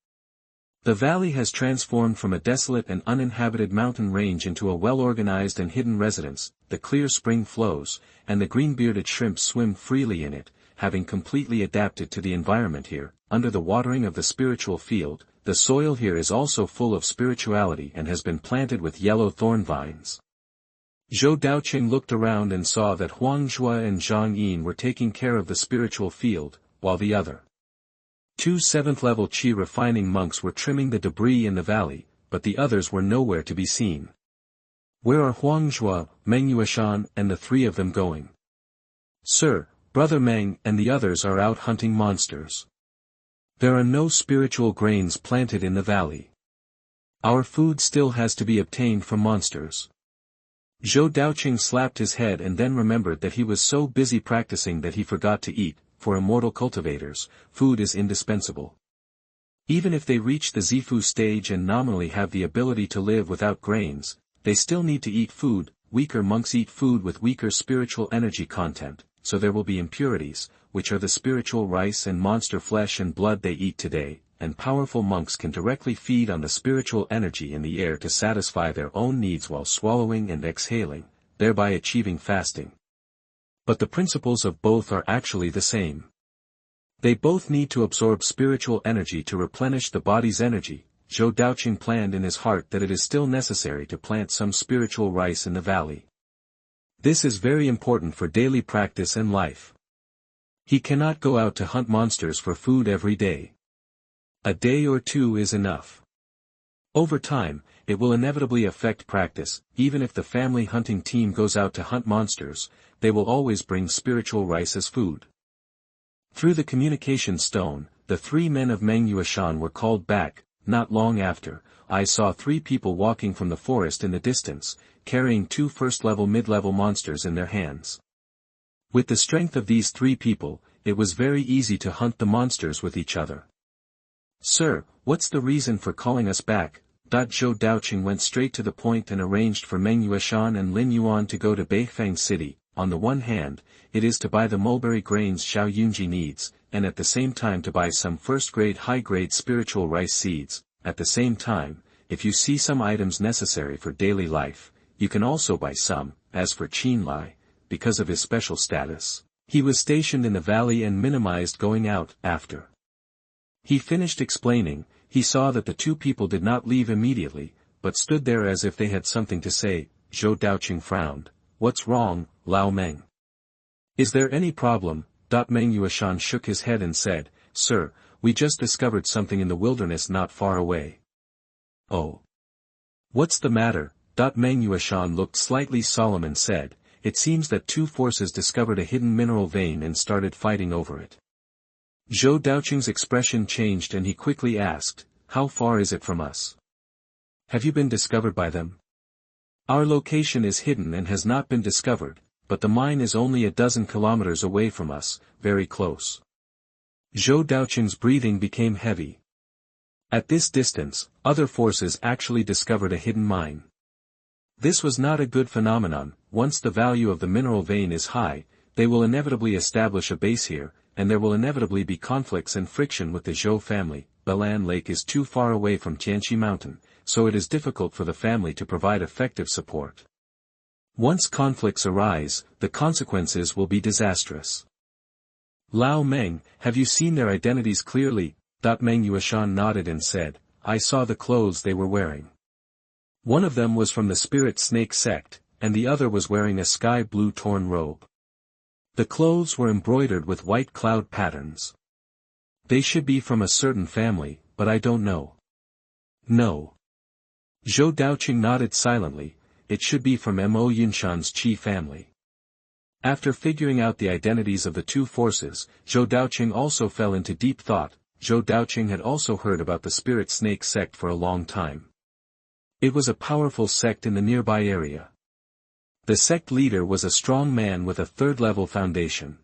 The valley has transformed from a desolate and uninhabited mountain range into a well-organized and hidden residence. The clear spring flows, and the green-bearded shrimps swim freely in it, having completely adapted to the environment here. Under the watering of the spiritual field, the soil here is also full of spirituality and has been planted with yellow thorn vines. Zhou Daoqing looked around and saw that Huang Zhua and Zhang Yin were taking care of the spiritual field. while the other 2 7th-level qi refining monks were trimming the debris in the valley, but the others were nowhere to be seen. Where are Huangzhou, Meng Yueshan, and the 3 of them going? Sir, Brother Meng and the others are out hunting monsters. There are no spiritual grains planted in the valley. Our food still has to be obtained from monsters. Zhou Daoqing slapped his head and then remembered that he was so busy practicing that he forgot to eat. For immortal cultivators, food is indispensable. Even if they reach the Zifu stage and nominally have the ability to live without grains, they still need to eat food. Weaker monks eat food with weaker spiritual energy content, so there will be impurities, which are the spiritual rice and monster flesh and blood they eat today, and powerful monks can directly feed on the spiritual energy in the air to satisfy their own needs while swallowing and exhaling, thereby achieving fasting. But the principles of both are actually the same. They both need to absorb spiritual energy to replenish the body's energy. Zhou Daoqing planned in his heart that it is still necessary to plant some spiritual rice in the valley. This is very important for daily practice and life. He cannot go out to hunt monsters for food every day. A day or 2 is enough. Over time, it will inevitably affect practice. Even if the family hunting team goes out to hunt monsters, they will always bring spiritual rice as food. Through the communication stone, the 3 men of Meng Yueshan were called back. Not long after, I saw 3 people walking from the forest in the distance, carrying 2 first-level mid-level monsters in their hands. With the strength of these 3 people, it was very easy to hunt the monsters with each other. Sir, what's the reason for calling us back? Zhou Daoqing went straight to the point and arranged for Meng Yueshan and Lin Yuan to go to Beifeng City. On the one hand, it is to buy the mulberry grains Xiao Yunji needs, and at the same time to buy some first-grade high-grade spiritual rice seeds. At the same time, if you see some items necessary for daily life, you can also buy some. As for Qin Lai, because of his special status, he was stationed in the valley and minimized going out. After he finished explaining, he saw that the 2 people did not leave immediately, but stood there as if they had something to say. Zhou Daoqing frowned. What's wrong, Lao Meng? Is there any problem? Meng Yueshan shook his head and said, Sir, we just discovered something in the wilderness not far away. Oh. What's the matter? Meng Yueshan looked slightly solemn and said, It seems that 2 forces discovered a hidden mineral vein and started fighting over it. Zhou Daoqing's expression changed and he quickly asked, How far is it from us? Have you been discovered by them? Our location is hidden and has not been discovered, but the mine is only a dozen kilometers away from us, very close. Zhou Daoqing's breathing became heavy. At this distance, other forces actually discovered a hidden mine. This was not a good phenomenon. Once the value of the mineral vein is high, they will inevitably establish a base here, and there will inevitably be conflicts and friction with the Zhou family. Balan Lake is too far away from Tianqi Mountain, so it is difficult for the family to provide effective support. Once conflicts arise, the consequences will be disastrous. Lao Meng, have you seen their identities clearly? Meng Yueshan nodded and said, I saw the clothes they were wearing. One of them was from the Spirit Snake Sect, and the other was wearing a sky blue torn robe. The clothes were embroidered with white cloud patterns. They should be from a certain family, but I don't know. No. Zhou Daoqing nodded silently. It should be from Mo Yunshan's Qi family. After figuring out the identities of the 2 forces, Zhou Daoqing also fell into deep thought. Zhou Daoqing had also heard about the Spirit Snake Sect for a long time. It was a powerful sect in the nearby area. The sect leader was a strong man with a 3rd-level foundation.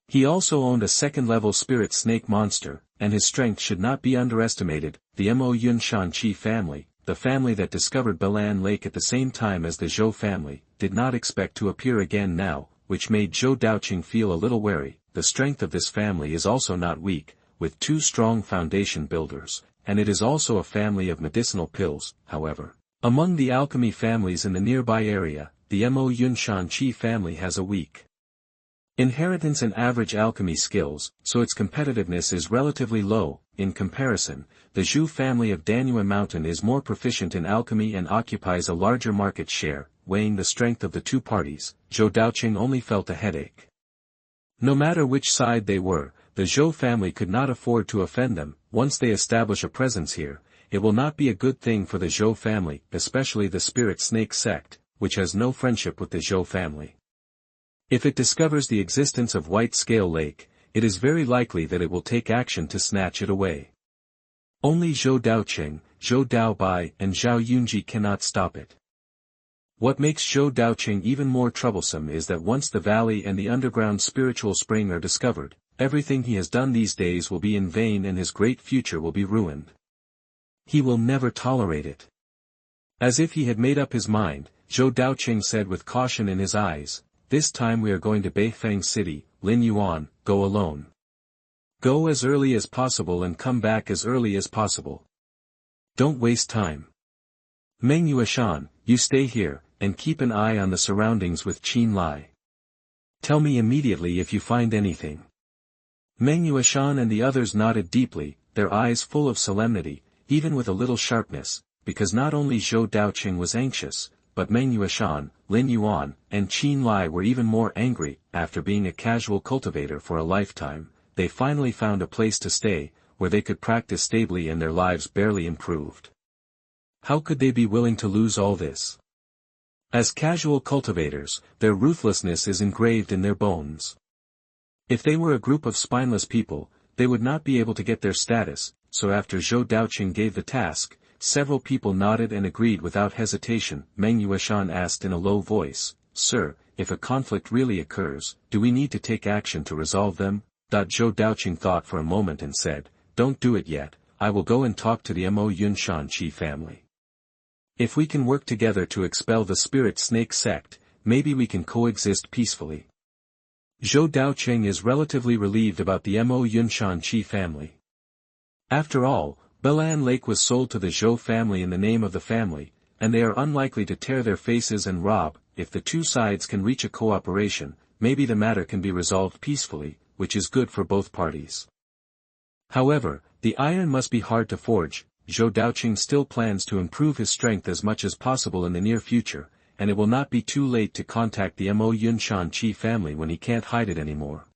He also owned a 2nd-level spirit snake monster, and his strength should not be underestimated. The Mo Yunshan Qi family, the family that discovered Balan Lake at the same time as the Zhou family, did not expect to appear again now, which made Zhou Daoqing feel a little wary. The strength of this family is also not weak, with 2 strong foundation builders, and it is also a family of medicinal pills. However, among the alchemy families in the nearby area, the Mo Yunshan Qi family has a weak inheritance and average alchemy skills, so its competitiveness is relatively low. In comparison, the Zhou family of Danyuan Mountain is more proficient in alchemy and occupies a larger market share. Weighing the strength of the 2 parties, Zhou Daoqing only felt a headache. No matter which side they were, the Zhou family could not afford to offend them. Once they establish a presence here, it will not be a good thing for the Zhou family, especially the Spirit Snake Sect, which has no friendship with the Zhou family. If it discovers the existence of White Scale Lake, it is very likely that it will take action to snatch it away. Only Zhou Daoqing, Zhou Daobai and Zhao Yunji cannot stop it. What makes Zhou Daoqing even more troublesome is that once the valley and the underground spiritual spring are discovered, everything he has done these days will be in vain and his great future will be ruined. He will never tolerate it. As if he had made up his mind, Zhou Daoqing said with caution in his eyes, "This time we are going to Beifeng City, Lin Yuan, go alone. Go as early as possible and come back as early as possible. Don't waste time. Meng Yuashan, you stay here, and keep an eye on the surroundings with Qin Lai. Tell me immediately if you find anything." Meng Yuashan and the others nodded deeply, their eyes full of solemnity, even with a little sharpness, because not only Zhou Daoqing was anxious, but Meng Yuashan, Lin Yuan, and Qin Lai were even more angry. After being a casual cultivator for a lifetime, they finally found a place to stay, where they could practice stably and their lives barely improved. How could they be willing to lose all this? As casual cultivators, their ruthlessness is engraved in their bones. If they were a group of spineless people, they would not be able to get their status, so after Zhou Daoqing gave the task, several people nodded and agreed without hesitation. Meng Yuashan asked in a low voice, "Sir, if a conflict really occurs, do we need to take action to resolve them?" Zhou Daoqing thought for a moment and said, "Don't do it yet, I will go and talk to the Mo Yunshan Qi family. If we can work together to expel the Spirit Snake Sect, maybe we can coexist peacefully." Zhou Daoqing is relatively relieved about the Mo Yunshan Qi family. After all, Belan Lake was sold to the Zhou family in the name of the family, and they are unlikely to tear their faces and rob. If the two sides can reach a cooperation, maybe the matter can be resolved peacefully, which is good for both parties. However, the iron must be hard to forge. Zhou Daoqing still plans to improve his strength as much as possible in the near future, and it will not be too late to contact the Mo Yunshan Qi family when he can't hide it anymore.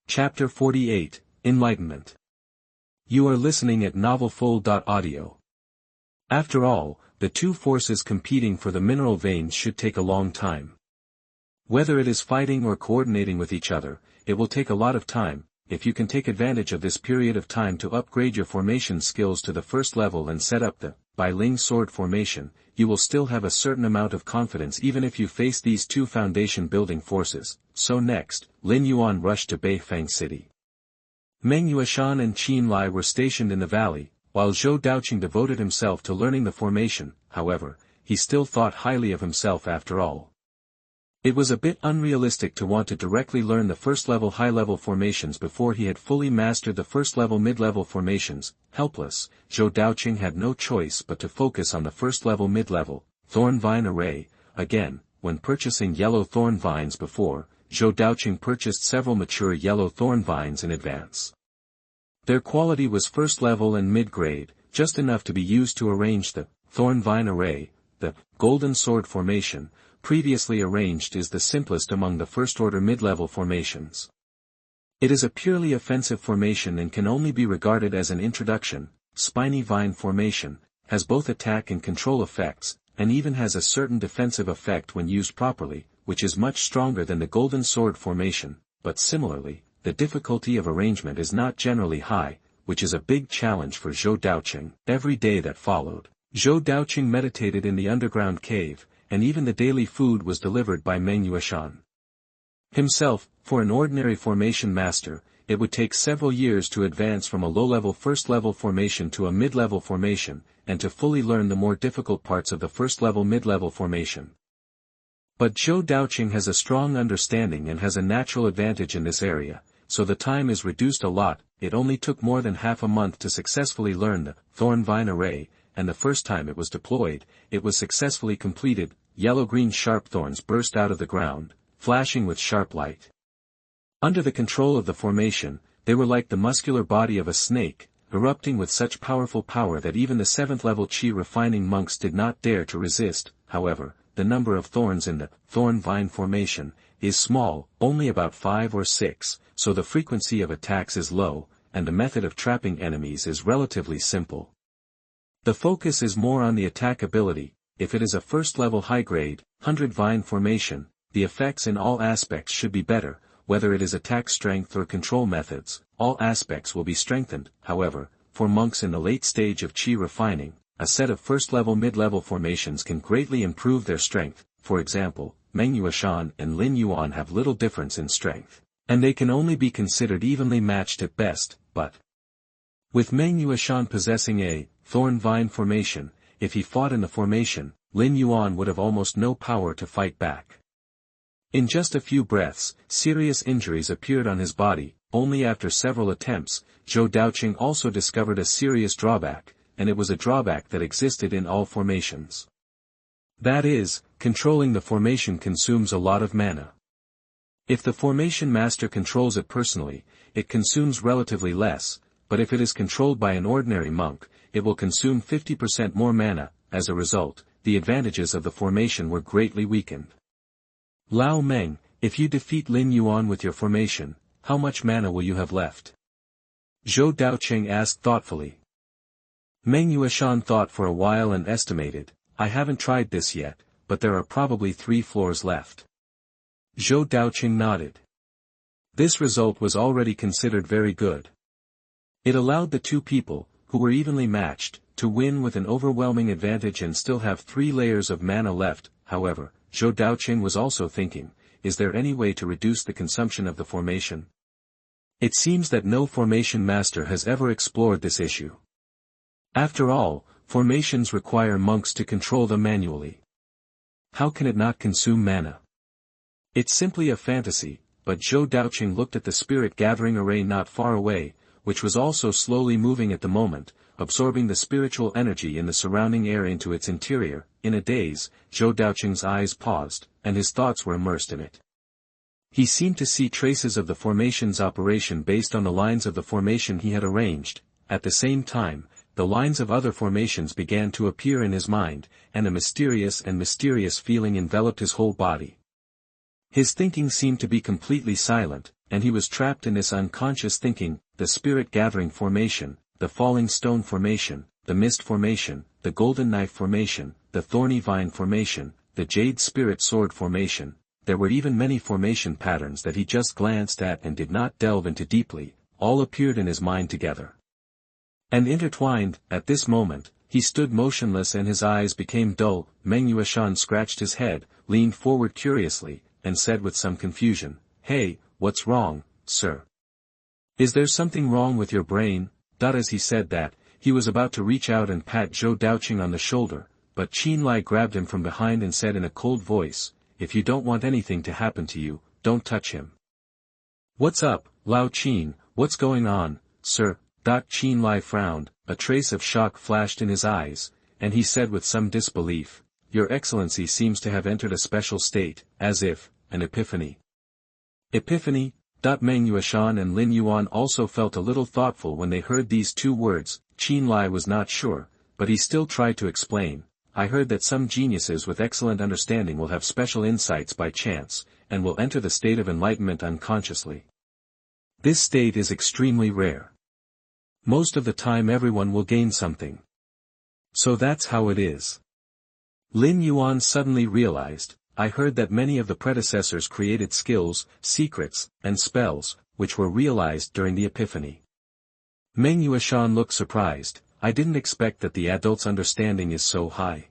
Chapter 48, Enlightenment. You are listening at novelfull.audio. After all, the two forces competing for the mineral veins should take a long time. Whether it is fighting or coordinating with each other, it will take a lot of time. If you can take advantage of this period of time to upgrade your formation skills to the first level and set up the Bailing sword formation, you will still have a certain amount of confidence even if you face these two foundation building forces. So next, Lin Yuan rushed to Beifeng City. Meng Yuashan and Qin Lai were stationed in the valley, while Zhou Daoqing devoted himself to learning the formation. However, he still thought highly of himself after all. It was a bit unrealistic to want to directly learn the first-level high-level formations before he had fully mastered the first-level mid-level formations. Helpless, Zhou Daoqing had no choice but to focus on the first-level mid-level, thorn vine array. Again, when purchasing yellow thorn vines before, Zhou Daoqing purchased several mature yellow thorn vines in advance. Their quality was first-level and mid-grade, just enough to be used to arrange the thorn vine array. The golden sword formation, previously arranged, is the simplest among the first-order mid-level formations. It is a purely offensive formation and can only be regarded as an introduction. Spiny vine formation has both attack and control effects, and even has a certain defensive effect when used properly, which is much stronger than the golden sword formation, but similarly, the difficulty of arrangement is not generally high, which is a big challenge for Zhou Daoqing. Every day that followed, Zhou Daoqing meditated in the underground cave, and even the daily food was delivered by Meng Yuashan himself. For an ordinary formation master, it would take several years to advance from a low-level first-level formation to a mid-level formation, and to fully learn the more difficult parts of the first-level mid-level formation. But Zhou Daoqing has a strong understanding and has a natural advantage in this area, so the time is reduced a lot. It only took more than half a month to successfully learn the thorn vine array, and the first time it was deployed, it was successfully completed. Yellow-green sharp thorns burst out of the ground, flashing with sharp light. Under the control of the formation, they were like the muscular body of a snake, erupting with such powerful power that even the 7th-level qi refining monks did not dare to resist. However, the number of thorns in the thorn vine formation is small, only about 5 or 6, so the frequency of attacks is low, and the method of trapping enemies is relatively simple. The focus is more on the attack ability. If it is a first-level high-grade, 100 vine formation, the effects in all aspects should be better, whether it is attack strength or control methods, all aspects will be strengthened. However, for monks in the late stage of qi refining, a set of first-level mid-level formations can greatly improve their strength. For example, Meng Yuashan and Lin Yuan have little difference in strength, and they can only be considered evenly matched at best, but with Meng Yuashan possessing a thorn vine formation, if he fought in the formation, Lin Yuan would have almost no power to fight back. In just a few breaths, serious injuries appeared on his body. Only after several attempts, Zhou Daoqing also discovered a serious drawback, and it was a drawback that existed in all formations. That is, controlling the formation consumes a lot of mana. If the formation master controls it personally, it consumes relatively less, but if it is controlled by an ordinary monk, it will consume 50% more mana. As a result, the advantages of the formation were greatly weakened. Lao Meng, if you defeat Lin Yuan with your formation, how much mana will you have left? Zhou Daoqing asked thoughtfully. Meng Yuashan thought for a while and estimated, I haven't tried this yet, but there are probably 3 floors left. Zhou Daoqing nodded. This result was already considered very good. It allowed the two people, who were evenly matched, to win with an overwhelming advantage and still have 3 layers of mana left. However, Zhou Daoqing was also thinking, is there any way to reduce the consumption of the formation? It seems that no formation master has ever explored this issue. After all, formations require monks to control them manually. How can it not consume mana? It's simply a fantasy, but Zhou Daoqing looked at the spirit gathering array not far away, which was also slowly moving at the moment, absorbing the spiritual energy in the surrounding air into its interior. In a daze, Zhou Daoqing's eyes paused, and his thoughts were immersed in it. He seemed to see traces of the formation's operation based on the lines of the formation he had arranged. At the same time, the lines of other formations began to appear in his mind, and a mysterious feeling enveloped his whole body. His thinking seemed to be completely silent, and he was trapped in this unconscious thinking: the spirit gathering formation, the falling stone formation, the mist formation, the golden knife formation, the thorny vine formation, the jade spirit sword formation. There were even many formation patterns that he just glanced at and did not delve into deeply, all appeared in his mind together and intertwined. At this moment, he stood motionless and his eyes became dull. Meng Yuashan scratched his head, leaned forward curiously, and said with some confusion, "Hey, what's wrong, sir? Is there something wrong with your brain?" As he said that, he was about to reach out and pat Zhou Daoqing on the shoulder, but Qin Lai grabbed him from behind and said in a cold voice, "If you don't want anything to happen to you, don't touch him." "What's up, Lao Qin, what's going on, sir?" Qin Lai frowned, a trace of shock flashed in his eyes, and he said with some disbelief, "Your Excellency seems to have entered a special state, as if, an epiphany." Epiphany? Meng Yuashan and Lin Yuan also felt a little thoughtful when they heard these 2 words. Qin Lai was not sure, but he still tried to explain. "I heard that some geniuses with excellent understanding will have special insights by chance, and will enter the state of enlightenment unconsciously. This state is extremely rare. Most of the time everyone will gain something. So that's how it is." Lin Yuan suddenly realized, "I heard that many of the predecessors created skills, secrets, and spells, which were realized during the epiphany." Meng Yuashan looked surprised. "I didn't expect that the adult's understanding is so high.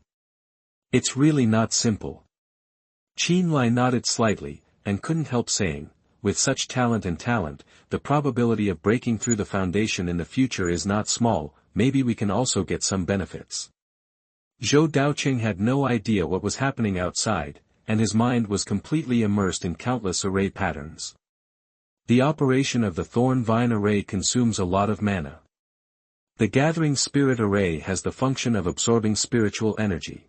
It's really not simple." Qin Lai nodded slightly, and couldn't help saying, "With such talent, the probability of breaking through the foundation in the future is not small. Maybe we can also get some benefits." Zhou Daoqing had no idea what was happening outside, and his mind was completely immersed in countless array patterns. The operation of the thorn vine array consumes a lot of mana. The gathering spirit array has the function of absorbing spiritual energy.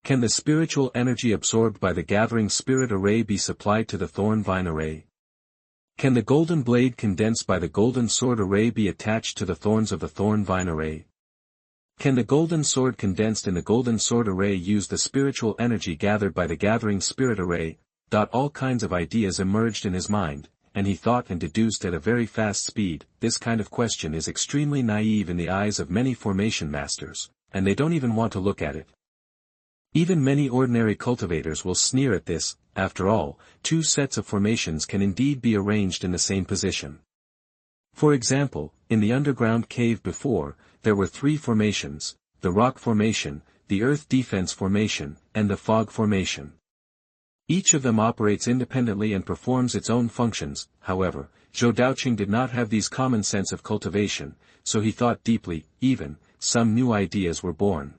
Can the spiritual energy absorbed by the gathering spirit array be supplied to the thorn vine array? Can the golden blade condensed by the golden sword array be attached to the thorns of the thorn vine array? Can the golden sword condensed in the golden sword array use the spiritual energy gathered by the gathering spirit array? All kinds of ideas emerged in his mind, and he thought and deduced at a very fast speed. This kind of question is extremely naive in the eyes of many formation masters, and they don't even want to look at it. Even many ordinary cultivators will sneer at this. After all, two sets of formations can indeed be arranged in the same position. For example, in the underground cave before, there were three formations: the rock formation, the earth defense formation, and the fog formation. Each of them operates independently and performs its own functions. However, Zhou Daoqing did not have these common sense of cultivation, so he thought deeply. Even some new ideas were born.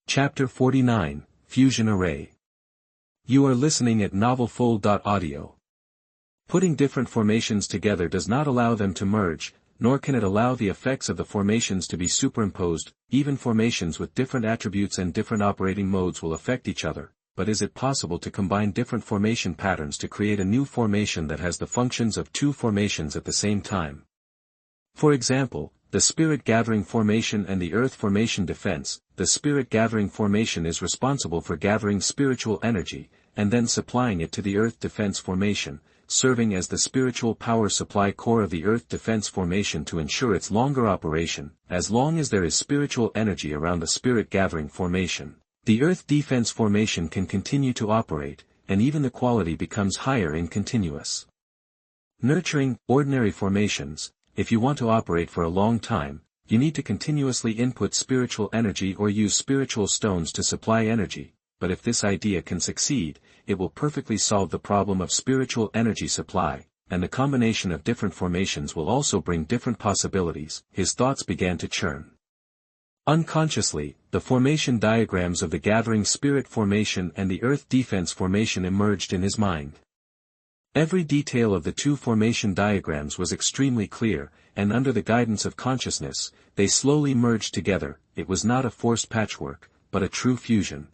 Chapter 49, Fusion Array. You are listening at novelfull.audio. Putting different formations together does not allow them to merge, nor can it allow the effects of the formations to be superimposed. Even formations with different attributes and different operating modes will affect each other, but is it possible to combine different formation patterns to create a new formation that has the functions of two formations at the same time? For example, the spirit gathering formation and the earth formation defense. The spirit gathering formation is responsible for gathering spiritual energy, and then supplying it to the earth defense formation, serving as the spiritual power supply core of the earth defense formation to ensure its longer operation. As long as there is spiritual energy around the spirit gathering formation, the earth defense formation can continue to operate, and even the quality becomes higher in continuous nurturing. Ordinary formations, if you want to operate for a long time, you need to continuously input spiritual energy or use spiritual stones to supply energy. But if this idea can succeed, it will perfectly solve the problem of spiritual energy supply, and the combination of different formations will also bring different possibilities. His thoughts began to churn. Unconsciously, the formation diagrams of the gathering spirit formation and the earth defense formation emerged in his mind. Every detail of the two formation diagrams was extremely clear, and under the guidance of consciousness, they slowly merged together. It was not a forced patchwork, but a true fusion.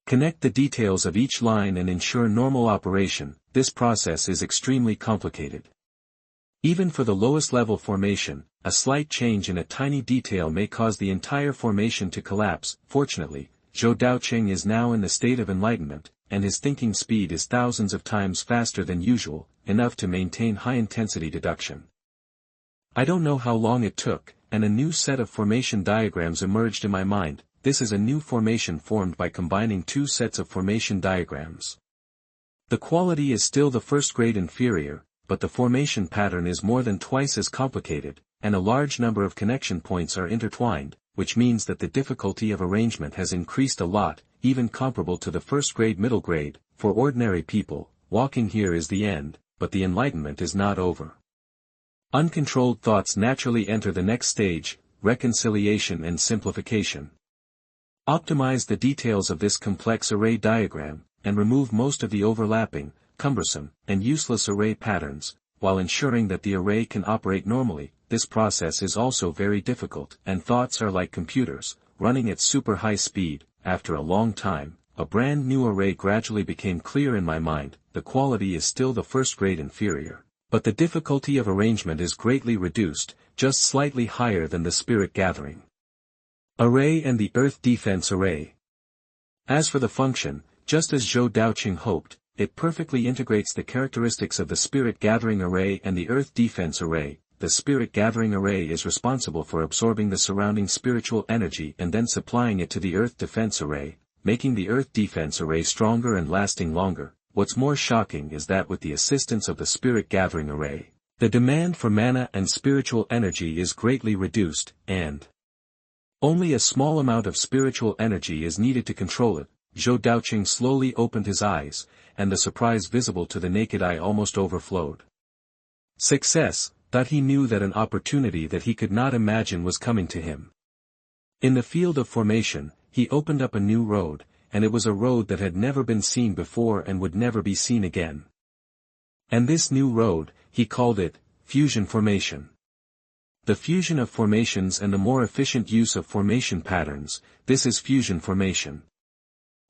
Connect the details of each line and ensure normal operation. This process is extremely complicated. Even for the lowest level formation, a slight change in a tiny detail may cause the entire formation to collapse. Fortunately, Zhou Daoqing is now in the state of enlightenment, and his thinking speed is thousands of times faster than usual, enough to maintain high-intensity deduction. I don't know how long it took, and a new set of formation diagrams emerged in my mind. This is a new formation formed by combining two sets of formation diagrams. The quality is still the first grade inferior, but the formation pattern is more than twice as complicated, and a large number of connection points are intertwined, which means that the difficulty of arrangement has increased a lot, even comparable to the first grade middle grade. For ordinary people, walking here is the end, but the enlightenment is not over. Uncontrolled thoughts naturally enter the next stage: reconciliation and simplification. Optimize the details of this complex array diagram, and remove most of the overlapping, cumbersome, and useless array patterns, while ensuring that the array can operate normally. This process is also very difficult, and thoughts are like computers, running at super high speed. After a long time, a brand new array gradually became clear in my mind. The quality is still the first grade inferior, but the difficulty of arrangement is greatly reduced, just slightly higher than the spirit gathering array and the earth defense array. As for the function, just as Zhou Daoqing hoped, it perfectly integrates the characteristics of the spirit gathering array and the earth defense array. The spirit gathering array is responsible for absorbing the surrounding spiritual energy and then supplying it to the earth defense array, making the earth defense array stronger and lasting longer. What's more shocking is that with the assistance of the spirit gathering array, the demand for mana and spiritual energy is greatly reduced, and only a small amount of spiritual energy is needed to control it. Zhou Daoqing slowly opened his eyes, and the surprise visible to the naked eye almost overflowed. Success! That he knew that an opportunity that he could not imagine was coming to him. In the field of formation, he opened up a new road, and it was a road that had never been seen before and would never be seen again. And this new road, he called it fusion formation. The fusion of formations and the more efficient use of formation patterns, this is fusion formation.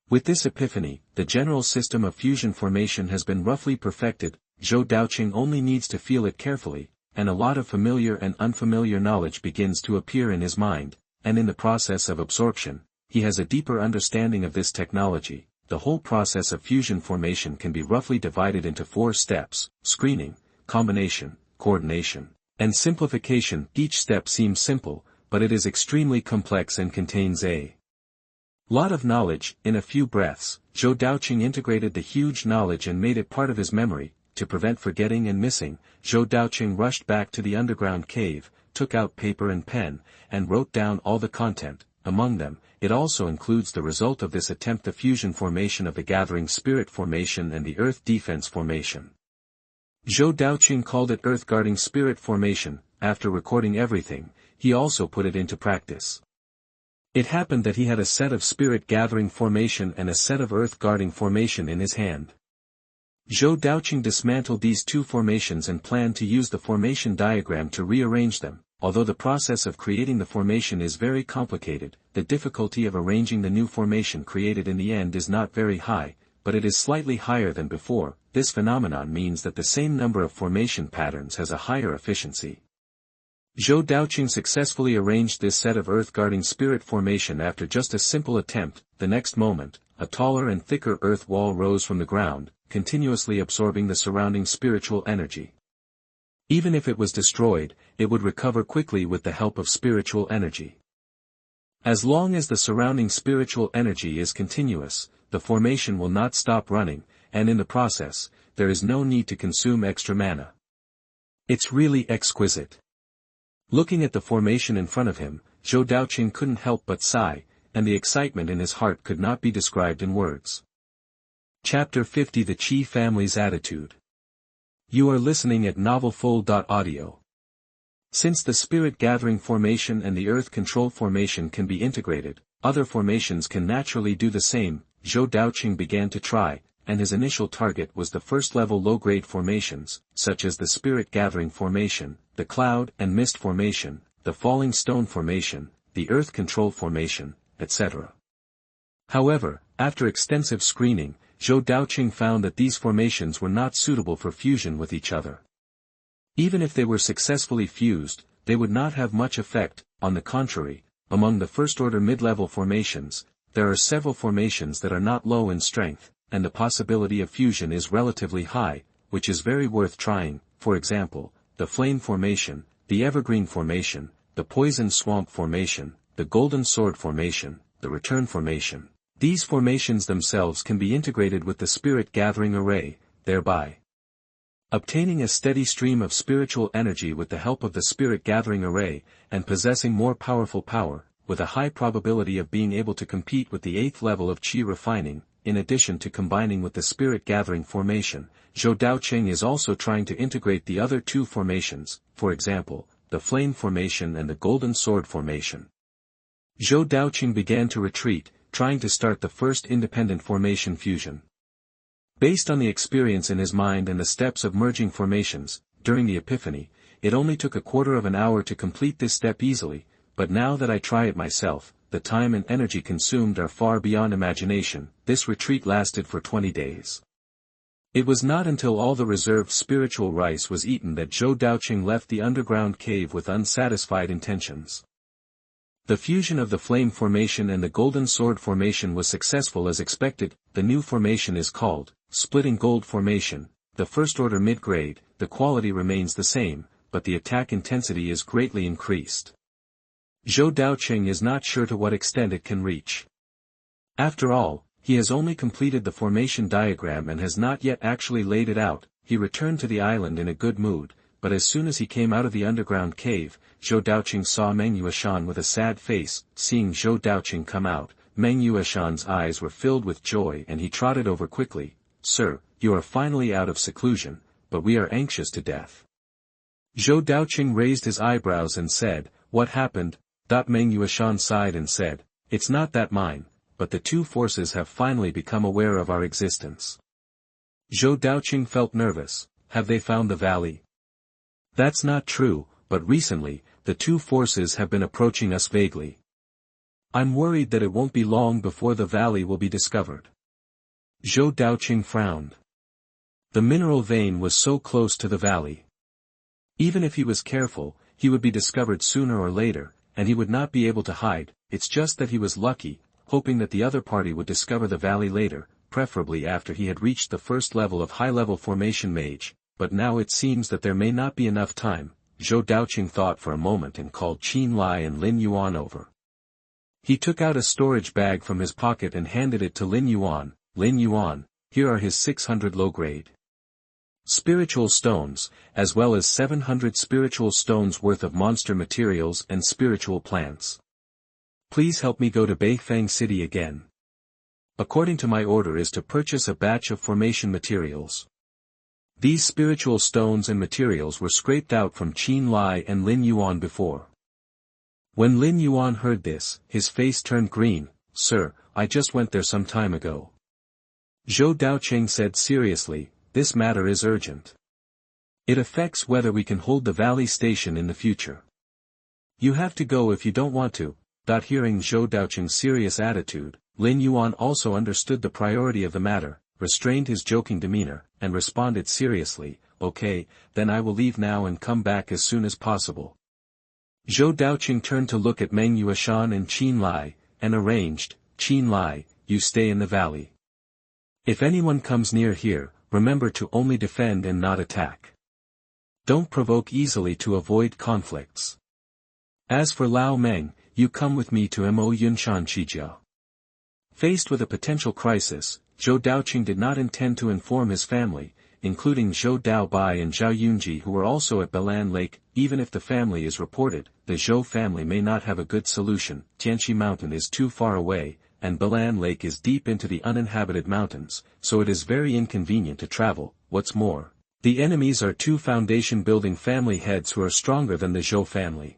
With this epiphany, the general system of fusion formation has been roughly perfected. Zhou Daoqing only needs to feel it carefully, and a lot of familiar and unfamiliar knowledge begins to appear in his mind, and in the process of absorption, he has a deeper understanding of this technology. The whole process of fusion formation can be roughly divided into 4 steps: screening, combination, coordination, and simplification. Each step seems simple, but it is extremely complex and contains a lot of knowledge. In a few breaths, Zhou Daoqing integrated the huge knowledge and made it part of his memory. To prevent forgetting and missing, Zhou Daoqing rushed back to the underground cave, took out paper and pen, and wrote down all the content. Among them, it also includes the result of this attempt: the fusion formation of the gathering spirit formation and the earth defense formation. Zhou Daoqing called it earth guarding spirit formation. After recording everything, he also put it into practice. It happened that he had a set of spirit gathering formation and a set of earth guarding formation in his hand. Zhou Daoqing dismantled these 2 formations and planned to use the formation diagram to rearrange them. Although the process of creating the formation is very complicated, the difficulty of arranging the new formation created in the end is not very high, but it is slightly higher than before. This phenomenon means that the same number of formation patterns has a higher efficiency. Zhou Daoqing successfully arranged this set of earth-guarding spirit formation after just a simple attempt. The next moment, a taller and thicker earth wall rose from the ground, continuously absorbing the surrounding spiritual energy. Even if it was destroyed, it would recover quickly with the help of spiritual energy. As long as the surrounding spiritual energy is continuous, the formation will not stop running, and in the process, there is no need to consume extra mana. It's really exquisite. Looking at the formation in front of him, Zhou Daoqing couldn't help but sigh, and the excitement in his heart could not be described in words. Chapter 50: The Qi Family's Attitude. You are listening at novelfull.audio. Since the spirit gathering formation and the earth control formation can be integrated, other formations can naturally do the same. Zhou Daoqing began to try, and his initial target was the first-level low-grade formations, such as the spirit gathering formation, the cloud and mist formation, the falling stone formation, the earth control formation, etc. However, after extensive screening, Zhou Daoqing found that these formations were not suitable for fusion with each other. Even if they were successfully fused, they would not have much effect. On the contrary, among the first-order mid-level formations, there are several formations that are not low in strength, and the possibility of fusion is relatively high, which is very worth trying. For example, the flame formation, the evergreen formation, the poison swamp formation, the golden sword formation, the return formation. These formations themselves can be integrated with the spirit gathering array, thereby obtaining a steady stream of spiritual energy with the help of the spirit gathering array, and possessing more powerful power, with a high probability of being able to compete with the 8th level of Qi refining. In addition to combining with the spirit gathering formation, Zhou Daoqing is also trying to integrate the other 2 formations, for example, the flame formation and the golden sword formation. Zhou Daoqing began to retreat, trying to start the first independent formation fusion. Based on the experience in his mind and the steps of merging formations, during the epiphany, it only took a quarter of an hour to complete this step easily, but now that I try it myself, the time and energy consumed are far beyond imagination. This retreat lasted for 20 days. It was not until all the reserved spiritual rice was eaten that Zhou Daoqing left the underground cave with unsatisfied intentions. The fusion of the flame formation and the golden sword formation was successful as expected. The new formation is called splitting gold formation, the first-order mid-grade. The quality remains the same, but the attack intensity is greatly increased. Zhou Daoqing is not sure to what extent it can reach. After all, he has only completed the formation diagram and has not yet actually laid it out. He returned to the island in a good mood, but as soon as he came out of the underground cave, Zhou Daoqing saw Meng Yueshan with a sad face. Seeing Zhou Daoqing come out, Meng Yueshan's eyes were filled with joy and he trotted over quickly. "Sir, you are finally out of seclusion, but we are anxious to death." Zhou Daoqing raised his eyebrows and said, "What happened?" Meng Yueshan sighed and said, "It's not that mine, but the 2 forces have finally become aware of our existence." Zhou Daoqing felt nervous. "Have they found the valley?" "That's not true, but recently, the 2 forces have been approaching us vaguely. I'm worried that it won't be long before the valley will be discovered." Zhou Daoqing frowned. The mineral vein was so close to the valley. Even if he was careful, he would be discovered sooner or later, and he would not be able to hide. It's just that he was lucky, hoping that the other party would discover the valley later, preferably after he had reached the first level of high-level formation mage, but now it seems that there may not be enough time. Zhou Daoqing thought for a moment and called Qin Lai and Lin Yuan over. He took out a storage bag from his pocket and handed it to Lin Yuan. Lin Yuan, here are his 600 low-grade spiritual stones, as well as 700 spiritual stones worth of monster materials and spiritual plants. Please help me go to Beifeng City again. According to my order is to purchase a batch of formation materials. These spiritual stones and materials were scraped out from Qin Lai and Lin Yuan before. When Lin Yuan heard this, his face turned green. Sir, I just went there some time ago. Zhou Daoqing said seriously, this matter is urgent. It affects whether we can hold the valley station in the future. You have to go if you don't want to. Hearing Zhou Daoqing's serious attitude, Lin Yuan also understood the priority of the matter, restrained his joking demeanor, and responded seriously, okay, then I will leave now and come back as soon as possible. Zhou Daoqing turned to look at Meng Yuashan and Qin Lai, and arranged, Qin Lai, you stay in the valley. If anyone comes near here, remember to only defend and not attack. Don't provoke easily to avoid conflicts. As for Lao Meng, you come with me to Mo Yunshan Qijia. Faced with a potential crisis, Zhou Daoqing did not intend to inform his family, including Zhou Daobai and Zhao Yunji who were also at Balan Lake. Even if the family is reported, the Zhou family may not have a good solution. Tianxi Mountain is too far away, and Balan Lake is deep into the uninhabited mountains, so it is very inconvenient to travel. What's more, the enemies are two foundation-building family heads who are stronger than the Zhou family.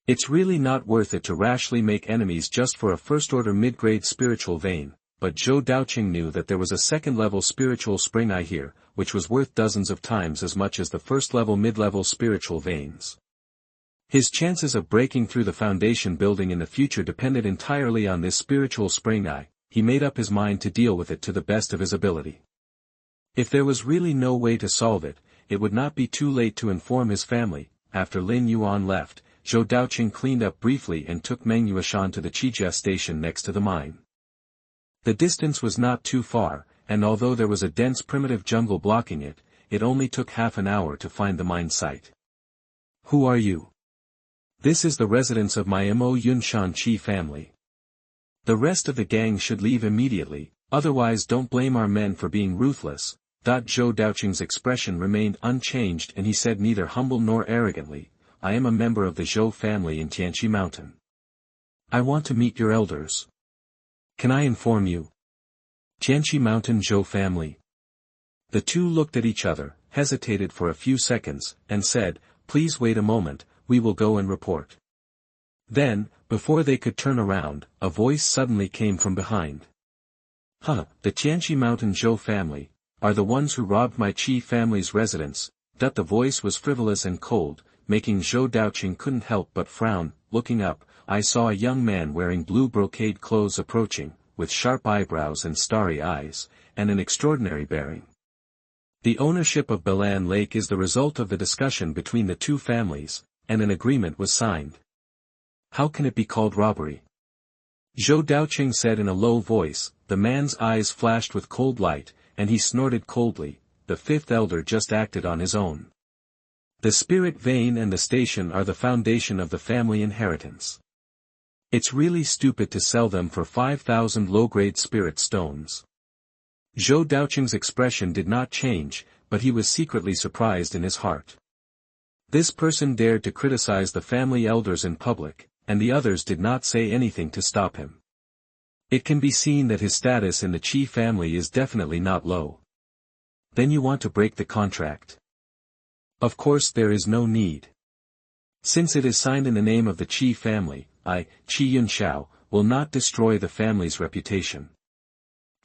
It's really not worth it to rashly make enemies just for a first-order mid-grade spiritual vein, but Zhou Daoqing knew that there was a second-level spiritual spring eye here, which was worth dozens of times as much as the first-level mid-level spiritual veins. His chances of breaking through the foundation building in the future depended entirely on this spiritual spring eye. He made up his mind to deal with it to the best of his ability. If there was really no way to solve it, it would not be too late to inform his family. After Lin Yuan left, Zhou Daoqing cleaned up briefly and took Meng Yuashan to the Qijia station next to the mine. The distance was not too far, and although there was a dense primitive jungle blocking it, it only took half an hour to find the mine site. Who are you? This is the residence of my Mo Yunshan Qi family. The rest of the gang should leave immediately, otherwise don't blame our men for being ruthless. Zhou Daoqing's expression remained unchanged and he said neither humble nor arrogantly, I am a member of the Zhou family in Tianxi Mountain. I want to meet your elders. Can I inform you? Tianxi Mountain Zhou family. The two looked at each other, hesitated for a few seconds, and said, please wait a moment, we will go and report. Then, before they could turn around, a voice suddenly came from behind. The Tianxi Mountain Zhou family, are the ones who robbed my Qi family's residence. The voice was frivolous and cold, making Zhou Daoqing couldn't help but frown. Looking up, I saw a young man wearing blue brocade clothes approaching, with sharp eyebrows and starry eyes, and an extraordinary bearing. The ownership of Balan Lake is the result of the discussion between the two families, and an agreement was signed. How can it be called robbery? Zhou Daoqing said in a low voice. The man's eyes flashed with cold light, and he snorted coldly. The fifth elder just acted on his own. The spirit vein and the station are the foundation of the family inheritance. It's really stupid to sell them for 5,000 low-grade spirit stones. Zhou Daoqing's expression did not change, but he was secretly surprised in his heart. This person dared to criticize the family elders in public, and the others did not say anything to stop him. It can be seen that his status in the Qi family is definitely not low. Then you want to break the contract? Of course there is no need. Since it is signed in the name of the Qi family, I, Qi Yunxiao, will not destroy the family's reputation.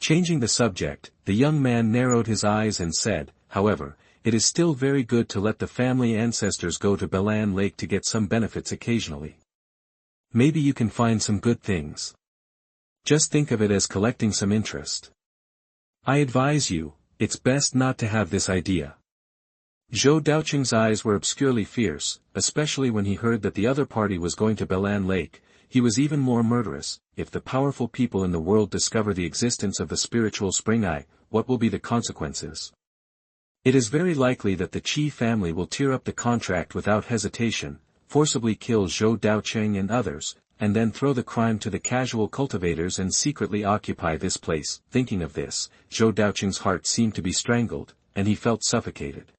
Changing the subject, the young man narrowed his eyes and said, however, it is still very good to let the family ancestors go to Balan Lake to get some benefits occasionally. Maybe you can find some good things. Just think of it as collecting some interest. I advise you, it's best not to have this idea. Zhou Daoqing's eyes were obscurely fierce, especially when he heard that the other party was going to Belan Lake. He was even more murderous. If the powerful people in the world discover the existence of the spiritual spring eye, what will be the consequences? It is very likely that the Qi family will tear up the contract without hesitation, forcibly kill Zhou Daoqing and others, and then throw the crime to the casual cultivators and secretly occupy this place. Thinking of this, Zhou Daoqing's heart seemed to be strangled, and he felt suffocated.